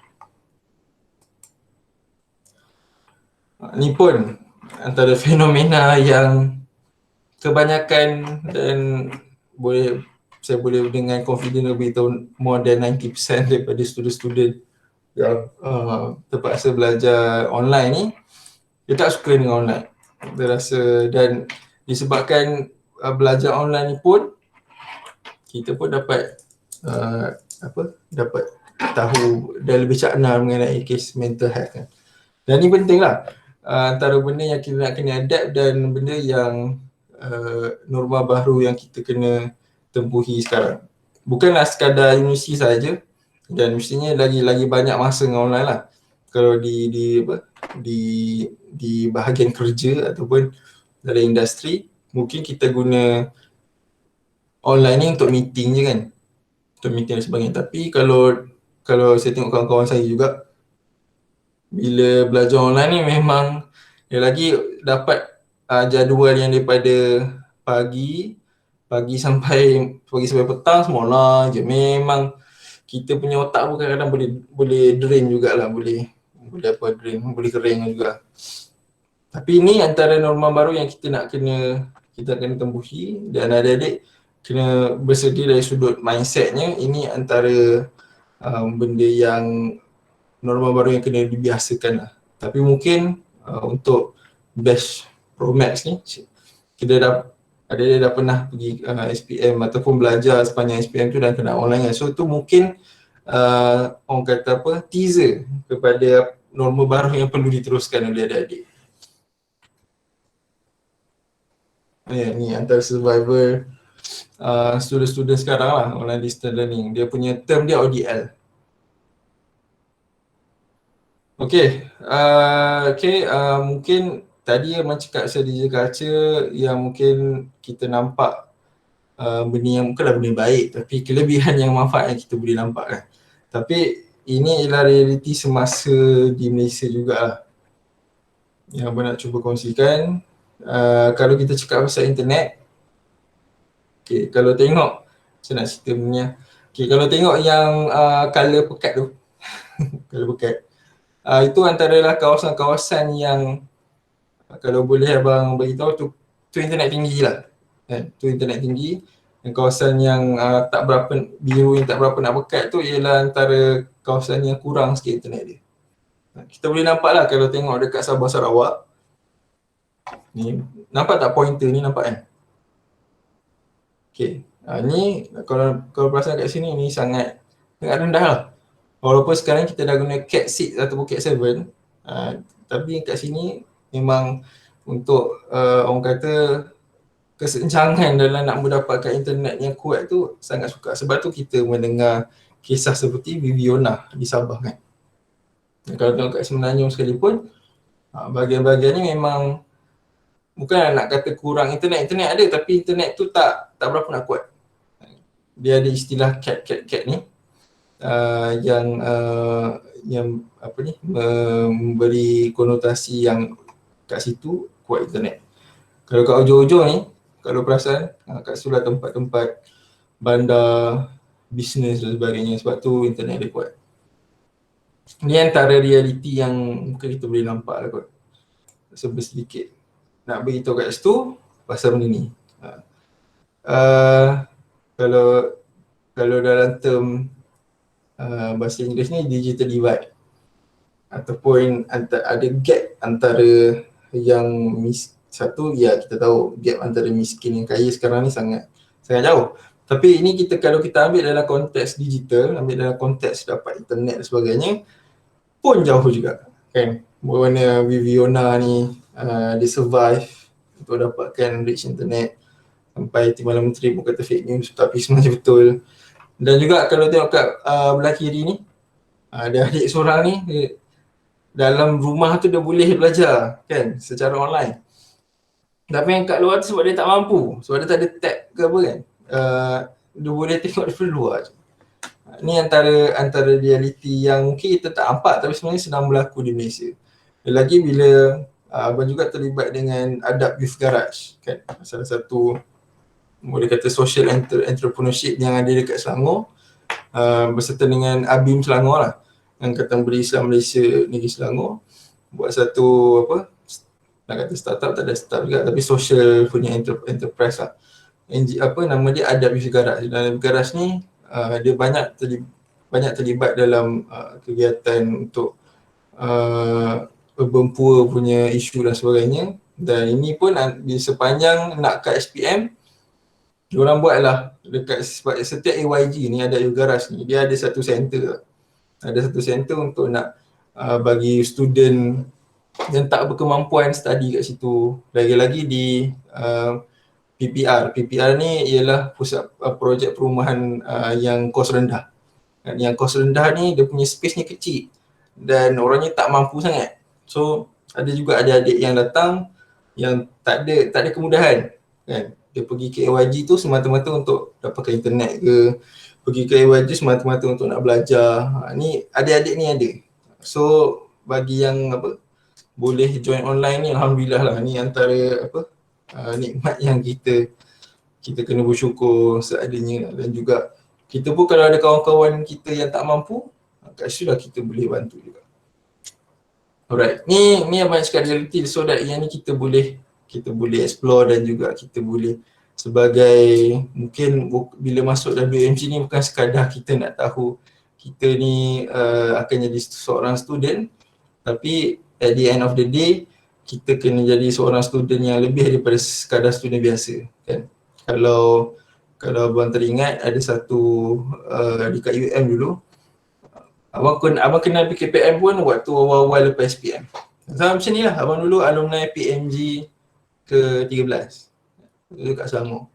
Ni pun antara fenomena yang kebanyakan, dan saya boleh dengan confident beritahu more than 90% daripada student-student yang terpaksa belajar online ni, dia tak suka dengan online. Dia rasa, dan disebabkan belajar online ni pun kita pun dapat dapat tahu dan lebih cakna mengenai kes mental health kan. Dan ni penting lah, antara benda yang kita nak kena adapt dan benda yang norma baru yang kita kena tempuhi sekarang. Bukanlah sekadar universiti saja, dan mestinya lagi banyak masa dengan online lah. Kalau di bahagian kerja ataupun dalam industri, mungkin kita guna online ni untuk meeting je kan, untuk meeting dan sebagainya. Tapi kalau saya tengok kawan-kawan saya juga, bila belajar online ni memang dia lagi dapat jadual yang daripada pagi sampai petang semua online je. Memang kita punya otak pun kadang-kadang boleh drain jugalah, boleh kering juga. Tapi ini antara norma baru yang kita kena tembuhi, dan adik-adik kena bersedia dari sudut mindsetnya. Ini antara benda yang norma baru yang kena dibiasakan lah. Tapi mungkin untuk batch Pro Max ni, kita dah pernah pergi SPM ataupun belajar sepanjang SPM tu dan kena online kan. So tu mungkin orang kata teaser kepada norma baru yang perlu diteruskan oleh adik-adik. Ni antara survivor student-student sekarang lah, online distance learning. Dia punya term dia ODL. Mungkin tadi Abang cakap pasal digital culture yang mungkin kita nampak benda yang bukanlah benda baik, tapi kelebihan yang manfaat yang kita boleh nampak kan. Tapi ini ialah realiti semasa di Malaysia jugalah yang Abang nak cuba kongsikan. Kalau kita cakap pasal internet, kalau tengok, saya nak cerita punya. Kalau tengok yang color pekat tu, color pekat, itu antaralah kawasan-kawasan yang kalau boleh abang beritahu tu internet tinggi lah. Tu internet tinggi. Dan kawasan yang tak berapa biru, yang tak berapa nak pekat tu ialah antara kawasan yang kurang sikit internet dia. Kita boleh nampak lah kalau tengok dekat Sabah Sarawak ni, nampak tak pointer ni, nampak kan? Ni kalau perasan kat sini ni sangat rendah lah. Walaupun sekarang kita dah guna Cat 6 ataupun Cat 7, tapi kat sini memang untuk orang kata kesenjangan dalam nak mendapatkan internet yang kuat tu sangat sukar. Sebab tu kita mendengar kisah seperti Viviona di Sabah kan. Dan kalau tengok kat Semenanjung sekalipun, bahagian-bahagiannya memang bukan nak kata kurang internet ada, tapi internet tu tak berapa nak kuat. Dia ada istilah cat ni, yang apa ni, memberi konotasi yang kat situ kuat internet. Kalau kat hujung-hujung ni, kalau perasan kat sebelah tempat-tempat bandar, bisnes dan sebagainya, sebab tu internet dia kuat. Ni antara realiti yang mungkin kita boleh nampak lah kot. Sedikit nak beritahu kat situ pasal benda ni. Kalau kalau dalam term bahasa Inggeris ni digital divide, ataupun ada gap antara yang satu, ya kita tahu gap antara miskin dan kaya sekarang ni sangat jauh. Tapi ini kalau kita ambil dalam konteks digital, ambil dalam konteks dapat internet dan sebagainya, pun jauh juga kan. Bagaimana Viviana ni dia survive untuk dapatkan reach internet sampai Timbalan Menteri pun kata fake news, tapi sebenarnya betul. Dan juga kalau tengok kat belah kiri ni, ada adik seorang ni, dalam rumah tu dia boleh belajar kan secara online. Tapi yang kat luar tu sebab dia tak mampu, sebab dia tak ada tab ke apa kan, dia boleh tengok dari luar je. Ni antara realiti yang mungkin kita tak nampak tapi sebenarnya sedang berlaku di Malaysia. Lagi bila abang juga terlibat dengan Adab Youth Garage kan, salah satu boleh kata social entrepreneurship yang ada dekat Selangor, berserta dengan ABIM Selangor lah, Angkatan Berislam Malaysia Negeri Selangor, buat satu nak kata startup, tak ada startup juga, tapi social punya enterprise lah. Nama dia Adab Youth Garage. Dan Garage ni dia banyak terlibat dalam kegiatan untuk urban poor punya isu dan sebagainya. Dan ini pun di sepanjang nak kat SPM, diorang buat lah dekat setiap AYG ni, ada Youth Garage ni, dia ada satu center. Ada satu center untuk nak bagi student yang tak berkemampuan study kat situ. Lagi-lagi di PPR. PPR ni ialah pusat projek perumahan yang kos rendah. Yang kos rendah ni dia punya space ni kecil dan orangnya tak mampu sangat. So ada juga adik-adik yang datang yang tak ada kemudahan kan. Dia pergi ke AYG tu semata-mata untuk dapatkan internet ke, pergi ke AYG semata-mata untuk nak belajar. Ni adik-adik ni ada. So bagi yang boleh join online ni, alhamdulillah lah. Ni antara nikmat yang kita kena bersyukur seadanya. Dan juga kita pun kalau ada kawan-kawan kita yang tak mampu, kat situ lah kita boleh bantu juga. Alright, ni yang banyak sekali reality, so that yang ni kita boleh explore, dan juga kita boleh sebagai, mungkin bila masuk WMG ni bukan sekadar kita nak tahu kita ni akan jadi seorang student, tapi at the end of the day kita kena jadi seorang student yang lebih daripada sekadar student biasa kan. Kalau abang teringat ada satu dekat UM dulu, abang kenal PKPM pun waktu awal-awal lepas SPM. Sama macam ni lah, abang dulu alumni PMG ke-13 dekat Selangor.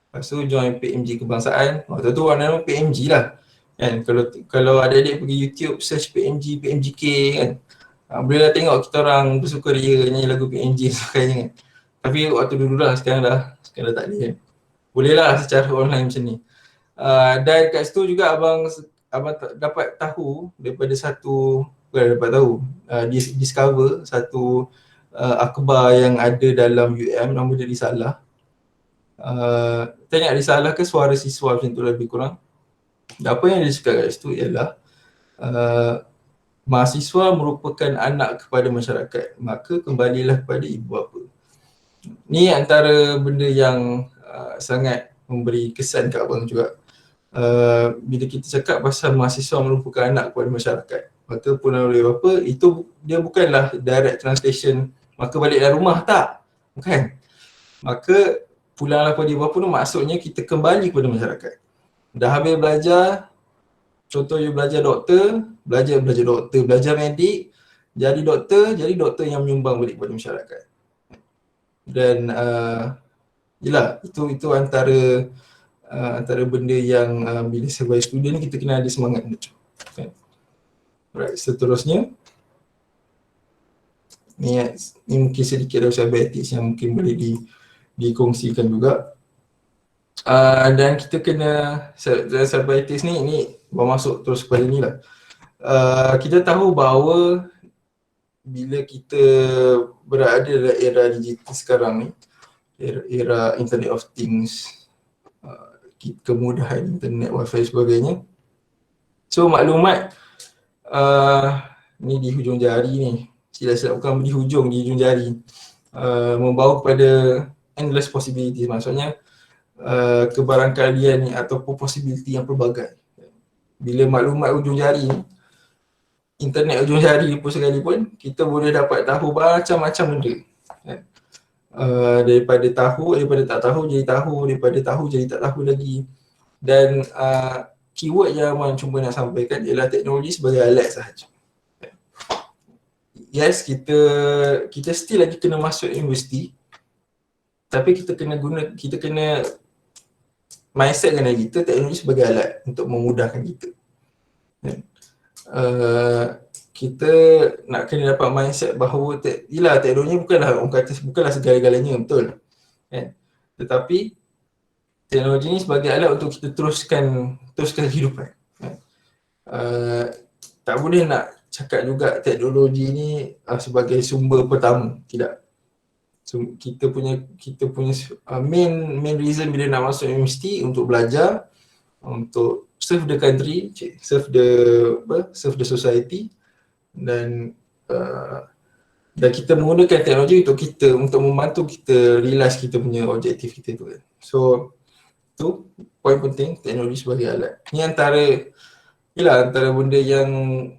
Lepas tu join PMG Kebangsaan, waktu tu nama PMG lah kan. Kalau adik-adik pergi YouTube search PMGK kan, boleh lah tengok kita orang bersukaria nyanyi lagu PMG sebagainya kan. Tapi waktu dulu lah, sekarang dah tak ada kan. Boleh lah secara online macam ni. Dan kat situ juga abang dapat tahu daripada discover satu akhbar yang ada dalam UM, nama dia Risalah. Tanya Risalah ke Suara Siswa macam tu lebih kurang. Dan apa yang dia cakap kat situ ialah mahasiswa merupakan anak kepada masyarakat, maka kembalilah kepada ibu bapa. Ni antara benda yang sangat memberi kesan kat abang juga. Bila kita cakap pasal mahasiswa merupakan anak kepada masyarakat, maka pulang oleh bapa, itu dia bukanlah direct translation maka baliklah rumah, tak, bukan. Maka pulanglah kepada ibu bapa tu maksudnya kita kembali kepada masyarakat. Dah habis belajar, contoh you belajar doktor, belajar medik, jadi doktor yang menyumbang balik kepada masyarakat. Dan yelah, itu antara benda yang bila sebagai student kita kena ada semangat macam. Okay. Right, seterusnya ni mungkin sedikit dari cyber ethics yang mungkin boleh dikongsikan juga. Dan kita kena cyber ethics ni bermasuk terus kepada ni lah. Kita tahu bahawa bila kita berada dalam era digital sekarang ni, era Internet of Things, kemudahan internet, wifi sebagainya, so maklumat ni di hujung jari ni, silap-silap bukan di hujung jari, membawa kepada endless possibility. Maksudnya kebarangkalian ni ataupun possibility yang pelbagai. Bila maklumat hujung jari ni, internet hujung jari pun sekalipun, kita boleh dapat tahu macam-macam benda. Daripada tak tahu jadi tahu, daripada tahu jadi tak tahu lagi. Dan keyword yang Abang cuba nak sampaikan ialah teknologi sebagai alat sahaja. Yes, kita still lagi kena masuk universiti, tapi kita kena mindset dengan kita teknologi sebagai alat untuk memudahkan kita. Kita nak kena dapat mindset bahawa teknologi bukanlah segala-galanya, betul. Tetapi teknologi ni sebagai alat untuk kita teruskan kehidupan. Tak boleh nak cakap juga teknologi ni sebagai sumber pertama, tidak. So, kita punya main reason bila nak masuk universiti untuk belajar, untuk serve the country, serve the society, dan kita menggunakan teknologi untuk membantu kita realize kita punya objektif kita tu kan. So tu poin penting, teknologi sebagai alat. Ni antara benda yang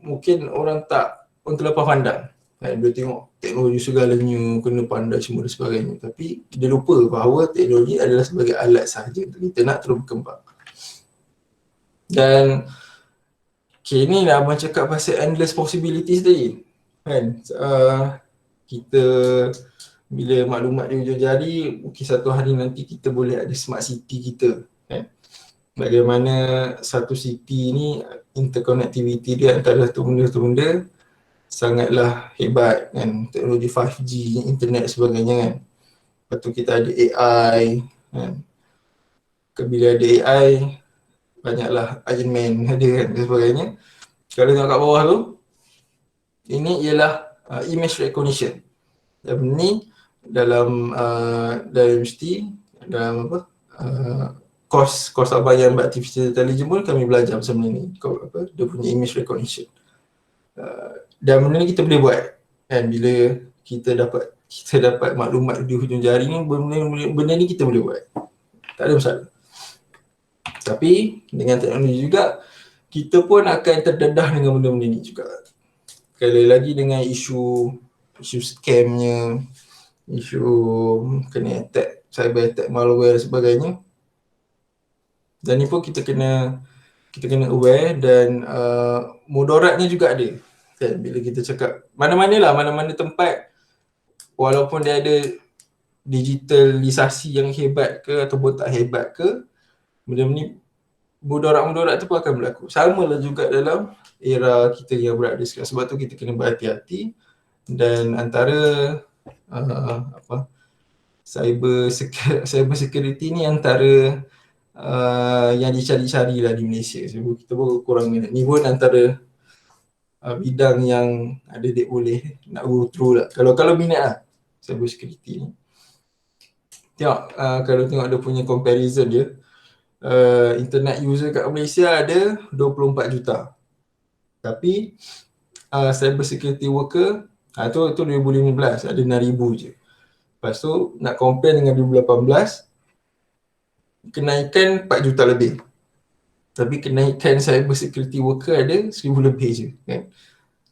mungkin orang tak terlepas pandang. Dia tengok teknologi segalanya, kena pandai semua dan sebagainya. Tapi dia lupa bahawa teknologi adalah sebagai alat sahaja untuk kita nak terus berkembang. Dan ni lah abang cakap pasal endless possibilities tadi. Kan? Kita bila maklumat di hujung jari, mungkin satu hari nanti kita boleh ada smart city kita. Kan? Bagaimana satu city ni interconnectivity dia antara satu benda sangatlah hebat kan, teknologi 5G, internet sebagainya kan. Lepas tu kita ada AI kan. Bila ada AI, banyaklah Iron Man ada kan dan sebagainya. Kalau tengok kat bawah tu, ini ialah image recognition. Dan ni dalam universiti, dalam course abang yang artificial intelligence pun kami belajar pasal benda ni. Dia punya image recognition. Dan benda ni kita boleh buat kan, bila kita dapat maklumat di hujung jari ni, benda ni kita boleh buat. Tak ada masalah. Tapi dengan teknologi juga, kita pun akan terdedah dengan benda-benda ni juga. Sekali lagi dengan isu scamnya, isu kena attack, cyber attack, malware dan sebagainya. Dan ni pun kita kena aware, dan mudaratnya juga ada. Kan? Bila kita cakap mana-mana tempat, walaupun dia ada digitalisasi yang hebat ke ataupun tak hebat ke, benda-benda ni mudarat-mudarat tu pun akan berlaku. Sama lah juga dalam era kita yang berada sekarang. Sebab tu kita kena berhati-hati, dan antara cyber security ni antara yang dicari-cari lah di Malaysia. So, kita pun kurang minat. Ni pun antara bidang yang adik-adik boleh nak go through lah. Kalau minat lah cyber security ni. Tengok, kalau tengok dia punya comparison dia, internet user kat Malaysia ada 24 juta. Tapi cyber security worker tu 2015 ada 6,000 je. Lepas tu nak compare dengan 2018, kenaikan 4 juta lebih. Tapi kenaikan cyber security worker ada 1,000 lebih je kan.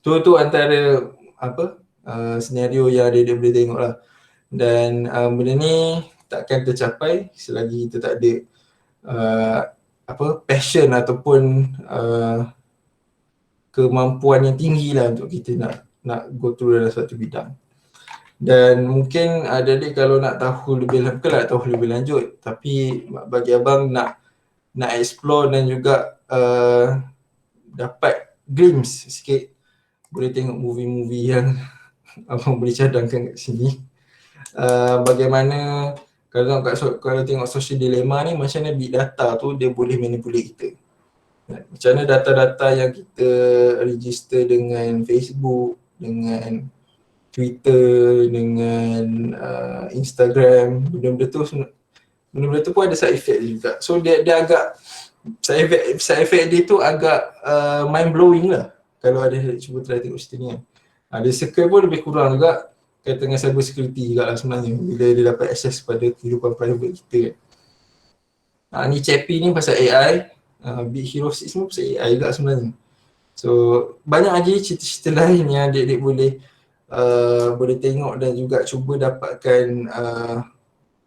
Tu antara senario yang dia boleh tengok lah. Dan benda ni takkan tercapai selagi kita tak ada passion ataupun kemampuan yang tinggi lah untuk kita nak go through dalam satu bidang. Dan mungkin adik-adik kalau nak tahu lebih lanjut, tapi bagi abang nak explore dan juga dapat glimpse sikit, boleh tengok movie-movie yang abang boleh cadangkan kat sini. Bagaimana kalau tengok social dilemma ni, macam mana big data tu dia boleh manipulate kita. Macam mana data-data yang kita register dengan Facebook, dengan Twitter, dengan Instagram, benda-benda tu pun ada side effect juga. So dia agak side effect dia tu agak mind blowing lah. kalau ada cuba try tengok cerita ni kan. Dia circle pun lebih kurang juga kaitan dengan cyber security juga lah sebenarnya, bila dia dapat akses pada kehidupan private kita kan. Ni Chappie ni pasal AI, Big Hero 6 pun pasal AI juga sebenarnya. So banyak lagi cerita-cerita lain yang adik-adik boleh tengok dan juga cuba dapatkan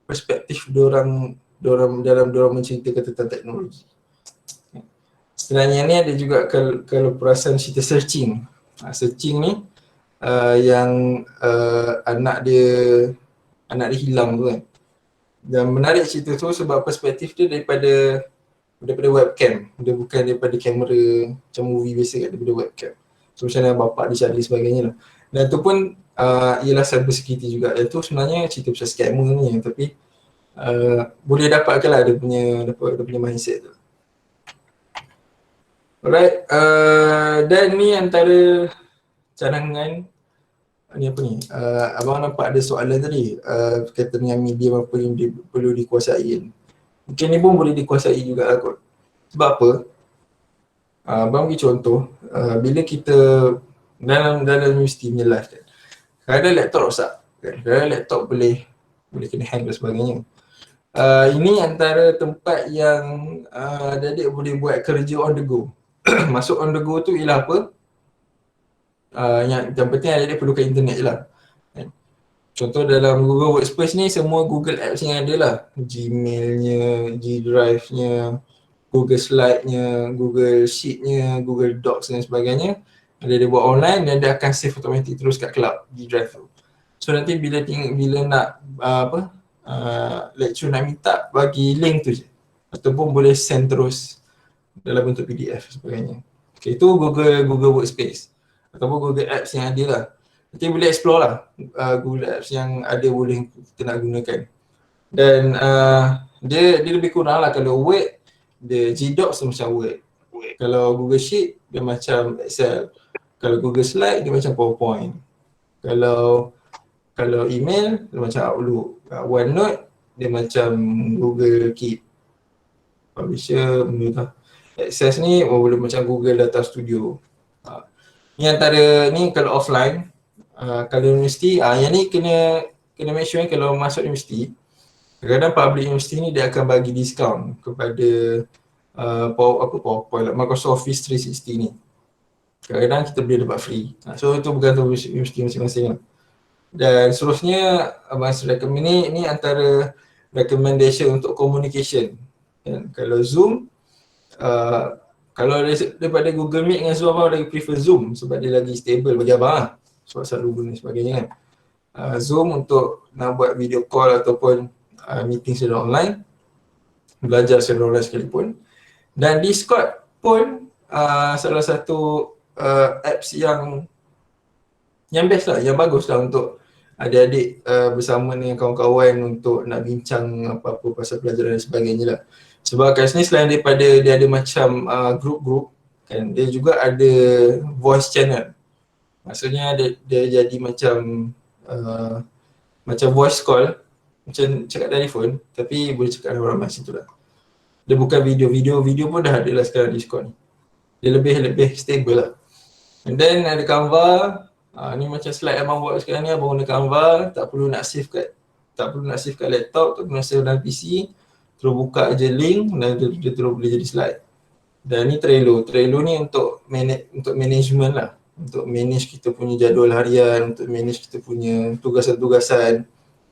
perspektif diorang dalam diorang menceritakan tentang teknologi. Sebenarnya ni ada juga kalau perasan cerita searching. Searching ni yang anak dia hilang tu kan. Dan menarik cerita tu sebab perspektif dia daripada webcam. Dia bukan daripada kamera macam movie biasa kan, daripada webcam. So macam mana bapak dia cari sebagainya lah. Dan tu pun ialah cyber security juga. Dan tu sebenarnya cerita pasal scammer ni, tapi boleh dapatkan lah dia punya mindset tu. Alright, dan ni antara cadangan ni apa ni, abang nampak ada soalan tadi berkaitan dengan medium apa yang perlu dikuasai kan. Mungkin ni pun boleh dikuasai juga lah kot. Sebab apa? Abang bagi contoh, bila kita dalam universiti punya life kan, kadang laptop rosak kan, kadang laptop boleh kena hang dan sebagainya. Ini antara tempat yang adik-adik boleh buat kerja on the go. Masuk on the go tu ialah apa? Yang penting adik-adik perlukan internet je lah. Contoh dalam Google Workspace ni semua Google Apps yang ada lah. Gmail-nya, G Drive-nya, Google Slide-nya, Google Sheet-nya, Google Docs dan sebagainya. Dia buat online dan dia akan save automatic terus kat cloud G Drive tu. So nanti bila nak lecture nak minta, bagi link tu je. Ataupun boleh send terus dalam bentuk PDF sebagainya. Okay, itu Google Workspace ataupun Google Apps yang ada lah. Nanti boleh explore lah Google Apps yang ada boleh kita nak gunakan. Dan dia lebih kurang lah. Kalau Word, dia G-Docs tu macam Word. Kalau Google Sheet, dia macam Excel. Kalau Google Slide, dia macam PowerPoint. Kalau email, dia macam Outlook. OneNote, dia macam Google Keep. Publisher, benda tu. Access ni boleh macam Google Data Studio. Ni antara ni kalau offline. Kalau universiti, yang ni kena make sure kalau masuk universiti, kadang-kadang public universiti ni dia akan bagi diskaun kepada PowerPoint, Microsoft Office 360 ni. Kadang-kadang kita boleh dapat free. So itu bergantung universiti masing-masing lah. Dan seterusnya abang recommend ni antara recommendation untuk communication. Dan kalau Zoom, kalau daripada Google Meet dengan Zoom, abang lagi prefer Zoom sebab dia lagi stable bagi abang lah. Sebab selalu guna sebagainya kan. Zoom untuk nak buat video call ataupun meeting secara online, belajar secara online sekalipun. Dan Discord pun salah satu apps yang best lah, yang bagus lah untuk adik-adik bersama dengan kawan-kawan untuk nak bincang apa-apa pasal pelajaran dan sebagainya lah. Sebab kat sini selain daripada dia ada macam group-group kan, dia juga ada voice channel. Maksudnya dia jadi macam voice call, macam cakap telefon, tapi boleh cakap dengan orang macam tu lah. Dia bukan video pun dah ada lah sekarang Discord ni. Dia lebih stable lah. And then ada Canva. Ni macam slide abang buat sekarang ni, abang guna Canva, tak perlu nak save kat laptop, tak perlu nak save dalam PC. Terus buka je link dan dia terus boleh jadi slide. Dan ni Trello ni untuk management lah. Untuk manage kita punya jadual harian, untuk manage kita punya tugasan-tugasan.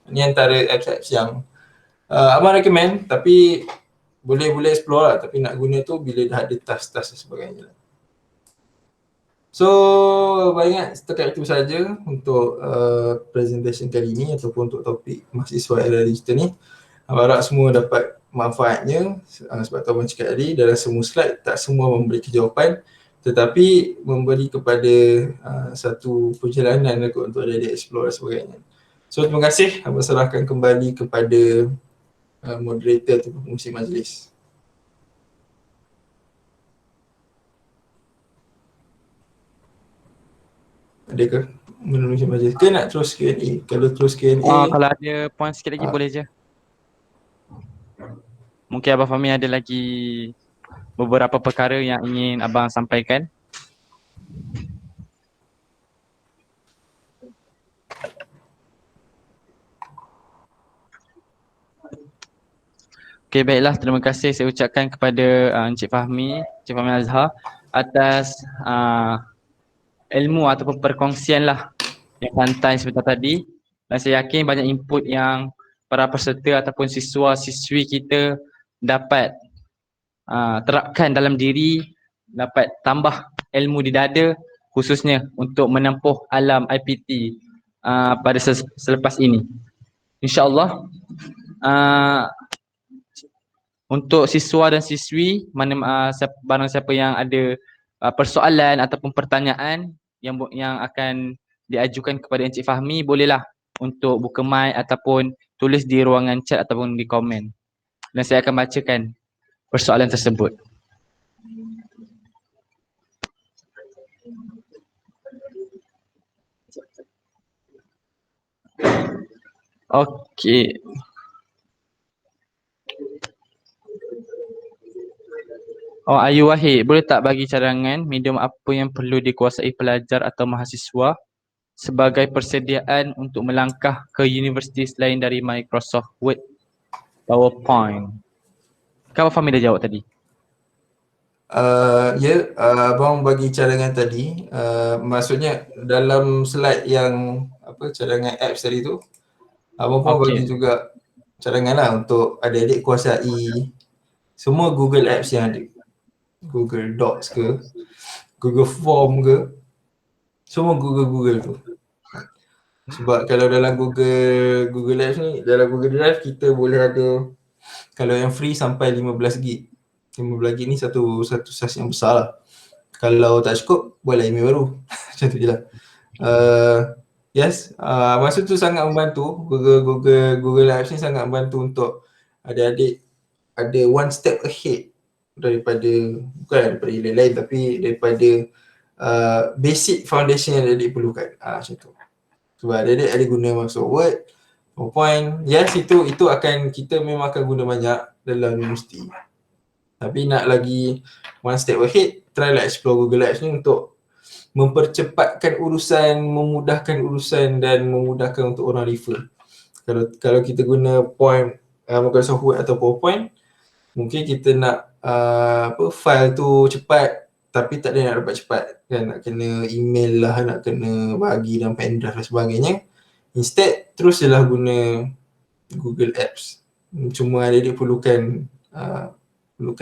Ni antara apps yang abang recommend, tapi boleh explore lah. Tapi nak guna tu bila dah ada task-task dan sebagainya lah. So, abang ingat setakat itu saja untuk presentation kali ini ataupun untuk topik mahasiswa era digital ni. Abang harap semua dapat manfaatnya sebab tu abang cakap tadi, dalam semua slide tak semua memberi jawapan, tetapi memberi kepada satu perjalanan untuk adik-adik explore dan sebagainya. So terima kasih, abang serahkan kembali kepada moderator atau pengurusi majlis. Adakah pengurusi majlis ke nak terus Q&A? Kalau terus Q&A, kalau ada point sikit lagi boleh je. Mungkin Abang Fahmi ada lagi beberapa perkara yang ingin abang sampaikan. Okey, baiklah, terima kasih saya ucapkan kepada Encik Fahmi Azhar atas ilmu ataupun perkongsian lah yang santai sebentar tadi, dan saya yakin banyak input yang para peserta ataupun siswa-siswi kita dapat terapkan dalam diri, dapat tambah ilmu di dada khususnya untuk menempuh alam IPT pada selepas ini. InsyaAllah untuk siswa dan siswi barang siapa yang ada persoalan ataupun pertanyaan yang akan diajukan kepada Encik Fahmi, bolehlah untuk buka mic ataupun tulis di ruangan chat ataupun di komen, dan saya akan bacakan persoalan tersebut. Okey. Ayu Wahid, boleh tak bagi cadangan medium apa yang perlu dikuasai pelajar atau mahasiswa sebagai persediaan untuk melangkah ke universiti selain dari Microsoft Word, PowerPoint? Kan Abang Fahmi dah jawab tadi. Abang bagi cadangan tadi, maksudnya dalam slide yang cadangan apps tadi tu, abang pun bagi juga cadangan lah untuk adik-adik kuasai semua Google Apps yang ada. Google Docs ke, Google Form ke, semua Google tu. Sebab kalau dalam Google Apps ni, dalam Google Drive kita boleh ada, kalau yang free sampai 15 gig. 15 gig ni satu saiz yang besar lah. Kalau tak cukup, buatlah email baru. Macam tu je lah. Masa tu sangat membantu. Google Apps ni sangat membantu untuk adik-adik ada one step ahead bukan daripada yang lain, tapi daripada basic foundation yang adik perlukan. Macam tu. Sebab adik ada guna Microsoft Word, PowerPoint. Yes, itu akan, kita memang akan guna banyak dalam universiti. Tapi nak lagi one step ahead, try lah explore Google Apps ni untuk mempercepatkan urusan, memudahkan urusan dan memudahkan untuk orang refer. Kalau kita guna Microsoft Word atau PowerPoint, mungkin kita nak file tu cepat tapi tak ada nak dapat cepat kan, nak kena email lah, nak kena bagi dalam pendrive dan sebagainya. Instead, terus je lah guna Google Apps. Cuma dia perlukan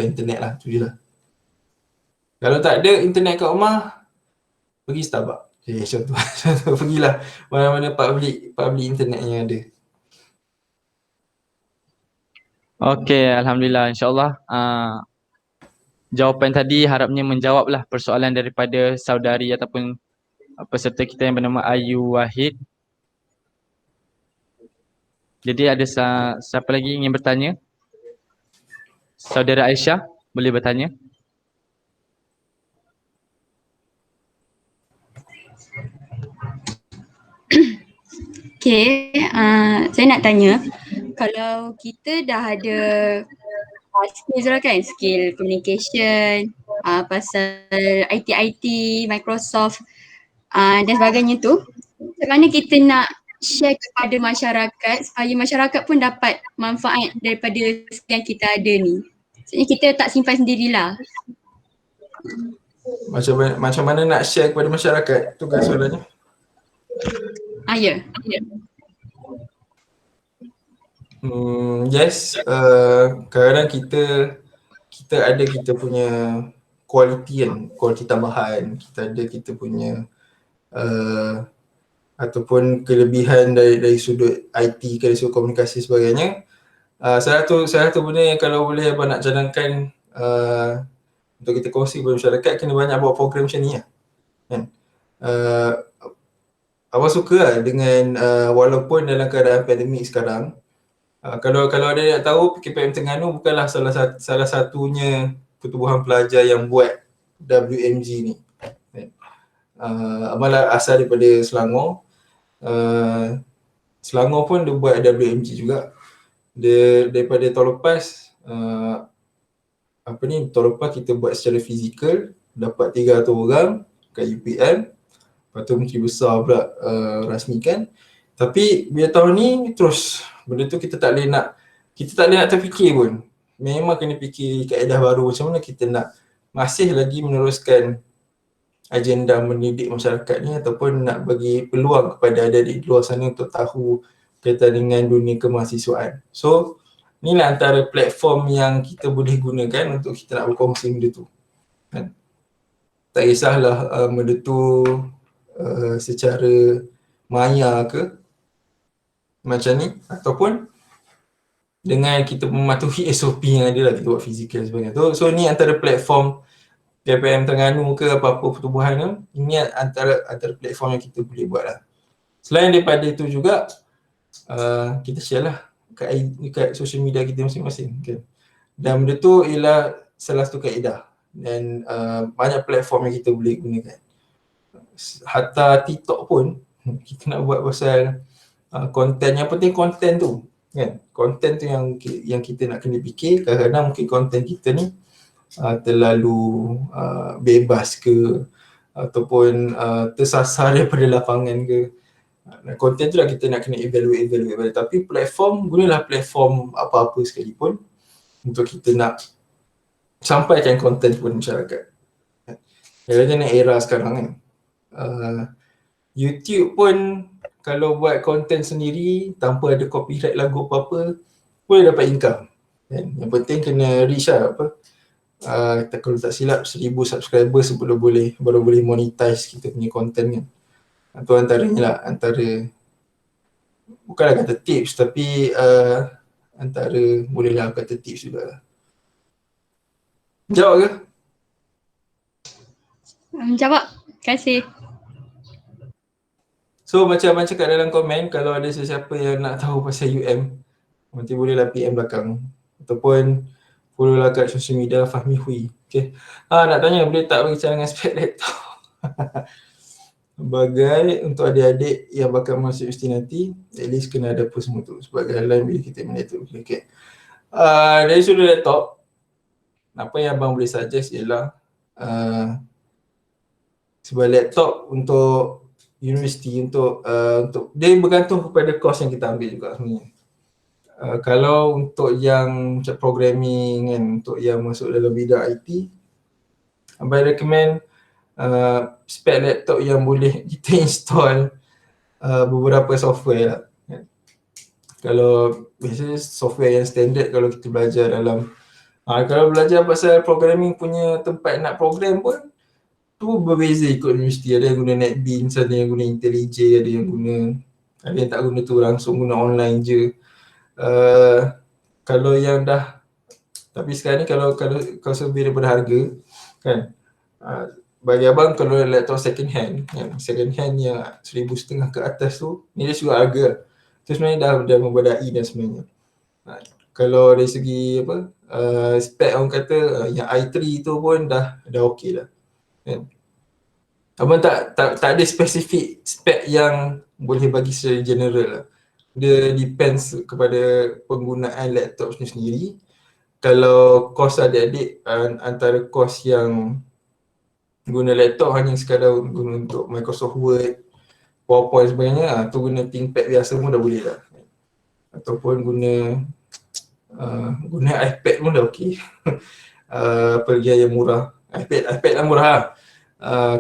internet lah, tu je lah. Kalau tak ada internet kat rumah, pergi Starbucks. Contoh. Pergilah mana-mana public internet yang ada. Okey, Alhamdulillah, insyaAllah jawapan tadi harapnya menjawablah persoalan daripada saudari ataupun peserta kita yang bernama Ayu Wahid. Jadi ada siapa lagi ingin bertanya? Saudara Aisyah, boleh bertanya? Okay, saya nak tanya, kalau kita dah ada skills lah kan, skill communication, pasal IT, Microsoft dan sebagainya tu, macam mana kita nak share kepada masyarakat supaya masyarakat pun dapat manfaat daripada skill yang kita ada ni? Maksudnya kita tak simpan sendirilah. Macam mana nak share kepada masyarakat? Tu kan soalannya? Ya. Yes, kadang-kadang kita ada kita punya kualiti tambahan, kita punya ataupun kelebihan dari sudut IT ke, dari sudut komunikasi sebagainya. Salah satu benda yang kalau boleh abang nak cadangkan untuk kita kongsi kepada masyarakat, kena banyak buat program macam ni lah. Kan? Abang suka lah dengan walaupun dalam keadaan pandemik sekarang, kalau ada nak tahu, PKPM Terengganu bukanlah salah satunya pertubuhan pelajar yang buat WMG ni. Abang asal daripada Selangor. Selangor pun dia buat WMG juga. Dia daripada tahun lepas, tahun lepas kita buat secara fizikal, dapat 300 orang. kat UPM. Lepas tu Menteri Besar pula rasmikan. Tapi bila tahun ni terus benda tu kita tak boleh nak terfikir pun. Memang kena fikir kaedah baru macam mana kita nak masih lagi meneruskan agenda mendidik masyarakat ni ataupun nak bagi peluang kepada adik-adik di luar sana untuk tahu kaitan dengan dunia kemahasiswaan. So, inilah antara platform yang kita boleh gunakan untuk kita nak berkongsi benda tu. Kan? Tak kisahlah benda tu secara maya ke macam ni ataupun dengan kita mematuhi SOP yang ada lah, kita buat fizikal dan sebagainya. So ni antara platform PPM Terengganu ke apa-apa pertubuhan tu, ini antara platform yang kita boleh buat lah. Selain daripada itu juga, kita share lah kat social media kita masing-masing kan. Dan benda tu ialah salah satu kaedah dan banyak platform yang kita boleh gunakan. Hatta TikTok pun kita nak buat pasal konten, yang penting konten tu kan. Konten tu yang kita nak kena fikir. Kadang-kadang mungkin konten kita ni terlalu bebas ke ataupun tersasar daripada lapangan ke. Konten tu lah kita nak kena evaluate. Tapi platform, gunalah platform apa-apa sekalipun untuk kita nak sampaikan konten kepada masyarakat. Macam era sekarang kan. YouTube pun kalau buat konten sendiri tanpa ada copyright lagu apa-apa boleh dapat income kan? Yang penting kena reach lah kalau tak silap 1000 subscriber baru boleh monetize kita punya konten kan. Itu antaranya lah, bukanlah kata tips tapi bolehlah kata tips juga lah. Jawab ke? Jawab, terima kasih. So macam abang cakap dalam komen, kalau ada sesiapa yang nak tahu pasal UM, nanti bolehlah PM belakang ataupun follow lah kat social media Fahmi Hui. Okay. Nak tanya boleh tak bagi cadangan spek laptop? Sebagai untuk adik-adik yang bakal masuk universiti nanti, at least kena ada apa semua tu sebagai halang bila kita menyatu. Okay. Dari sudut laptop, apa yang abang boleh suggest ialah sebagai laptop untuk universiti untuk dia bergantung kepada course yang kita ambil juga sebenarnya. Kalau untuk yang macam programming kan, untuk yang masuk dalam bidang IT, abang recommend spek laptop yang boleh kita install beberapa software lah. Kalau biasanya software yang standard kalau kita belajar dalam kalau belajar pasal programming punya tempat nak program pun tu berbeza ikut universiti. Ada yang guna NetBeans, ada yang guna IntelliJ, ada yang tak guna tu, langsung guna online je. Kalau yang dah, tapi sekarang ni kalau lebih daripada harga kan, bagi abang kalau laptop second hand yang 1,500 ke atas tu, ni dia juga harga tu sebenarnya dah membadai dah sebenarnya. Kalau dari segi spek orang kata yang i3 tu pun dah okey dah kan. Abang tak ada spesifik spek yang boleh bagi secara general lah. Dia depends kepada penggunaan laptop sendiri. Kalau kos adik-adik antara kos yang guna laptop hanya sekadar guna untuk Microsoft Word, PowerPoint sebagainya, tu guna ThinkPad biasa pun dah boleh lah. Ataupun guna iPad pun dah okey. Pergi yang murah. iPad lah murah lah.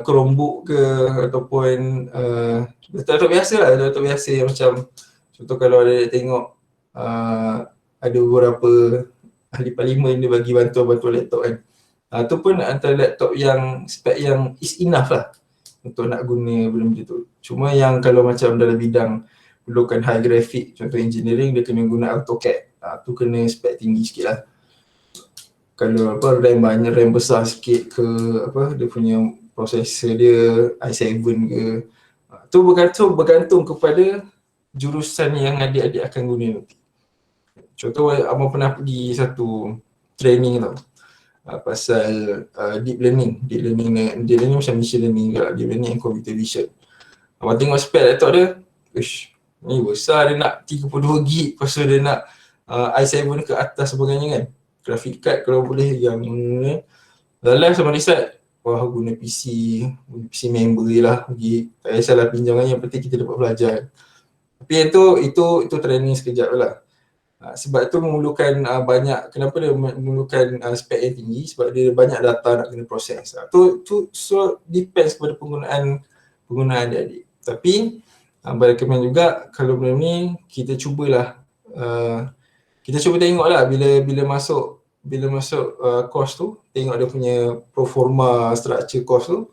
Chromebook ke ataupun laptop biasa lah, laptop biasa yang macam contoh kalau ada tengok ada beberapa ahli parlimen dia bagi bantuan laptop kan. Tu pun antara laptop yang spek yang is enough lah untuk nak guna benda-benda tu. Cuma yang kalau macam dalam bidang perlukan high graphic, contoh engineering, dia kena guna AutoCAD. Tu kena spek tinggi sikit lah. Kalau RAM besar sikit ke dia punya prosesor dia i7 ke, tu bergantung kepada jurusan yang adik-adik akan guna nanti. Contoh abang pernah pergi satu training tau pasal deep learning macam machine learning juga, deep learning and computer vision. Abang tengok spek laptop dia, ni besar, dia nak 32GB, lepas tu dia nak i7 ke atas sebagainya kan. Graphic card kalau boleh yang dalam sama reset wah guna PC member je lah, pergi tak kisahlah pinjam, yang penting kita dapat belajar. Tapi yang tu itu training sekejap lah. Sebab tu memerlukan kenapa dia memerlukan spek yang tinggi, sebab dia banyak data nak kena proses. So depends kepada penggunaan adik-adik. Tapi recommend juga kalau benda ni kita cubalah kita cuba tengoklah bila masuk course tu, tengok dia punya proforma structure course tu.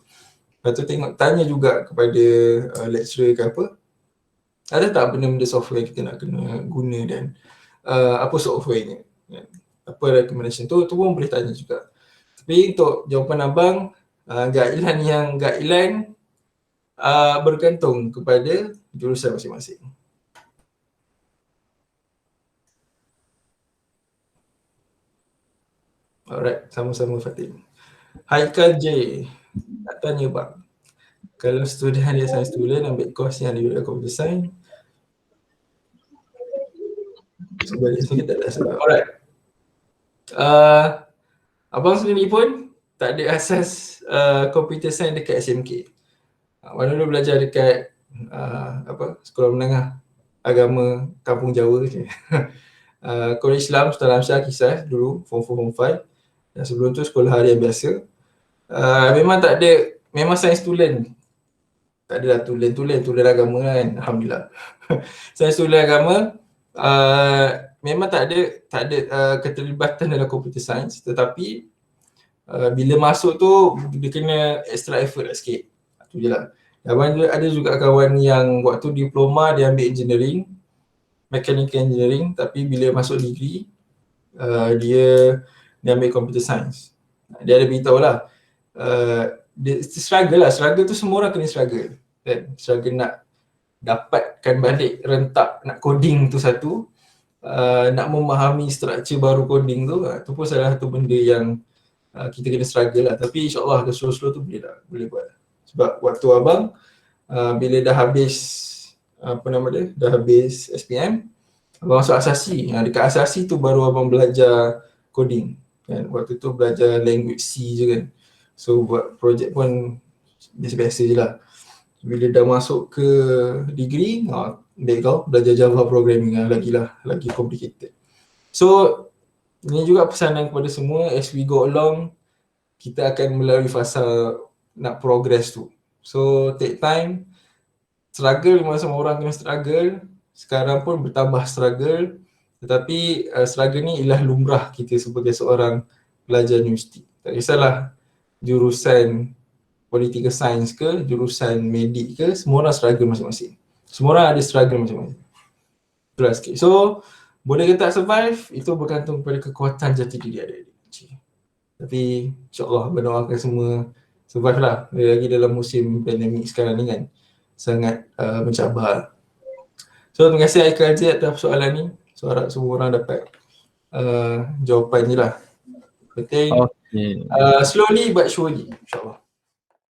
Lepas tu tanya juga kepada lecturer ke apa, ada tak benda-benda software kita nak kena guna dan apa softwarenya, apa recommendation tu pun boleh tanya juga. Tapi untuk jawapan abang, guideline bergantung kepada jurusan masing-masing. Alright, sama-sama Fatin. Haikal J nak tanya bang, kalau student dia science student ambil course yang dia computer science, sebenarnya kita tak ada sebab. Alright. Abang sendiri pun tak ada asas computer science dekat SMK. Abang dulu belajar dekat sekolah menengah agama Kampung Jawa je. College Islam Sultan Hamzah Kisah dulu form 4 form 5. Dan sebelum tu sekolah harian biasa. Memang science tulen. Tak adalah tulen agama kan, alhamdulillah. Science tulen agama memang tak ada keterlibatan dalam computer science, tetapi bila masuk tu dia kena extra effort lah sikit. Tu je lah. Ada juga kawan yang waktu diploma dia ambil engineering, mechanical engineering, tapi bila masuk degree dia ambil computer science. Dia ada beritahu lah, dia struggle tu semua orang kena struggle kan? Struggle nak dapatkan balik rentak nak coding tu satu, nak memahami struktur baru coding tu pun salah satu benda yang kita kena struggle lah. Tapi insyaAllah ke slow-slow tu boleh buat. Sebab waktu abang bila dah habis dah habis SPM, abang masuk asasi. Dekat asasi tu baru abang belajar coding kan. Waktu tu belajar language C je kan. So buat projek pun biasa-biasa je lah. Bila dah masuk ke degree, kau belajar Java programming lagi complicated. So ini juga pesanan kepada semua, as we go along kita akan melalui fasa nak progress tu. So take time, struggle memang semua orang kena struggle. Sekarang pun bertambah struggle, tetapi struggle ni ialah lumrah kita sebagai seorang pelajar universiti. Tak kisahlah jurusan political science ke, jurusan medik ke, semua orang struggle masing-masing. Semua orang ada struggle masing-masing. Itulah sikit. So, boleh ke tak survive, itu bergantung kepada kekuatan jati diri adik-adik. Tapi insyaAllah berdoakan semua survive lah. Lagi dalam musim pandemik sekarang ni kan, sangat mencabar. So, terima kasih Haikal Haji atas soalan ni. So, harap semua orang dapat jawapan je lah. Penting, slowly but surely, insyaAllah.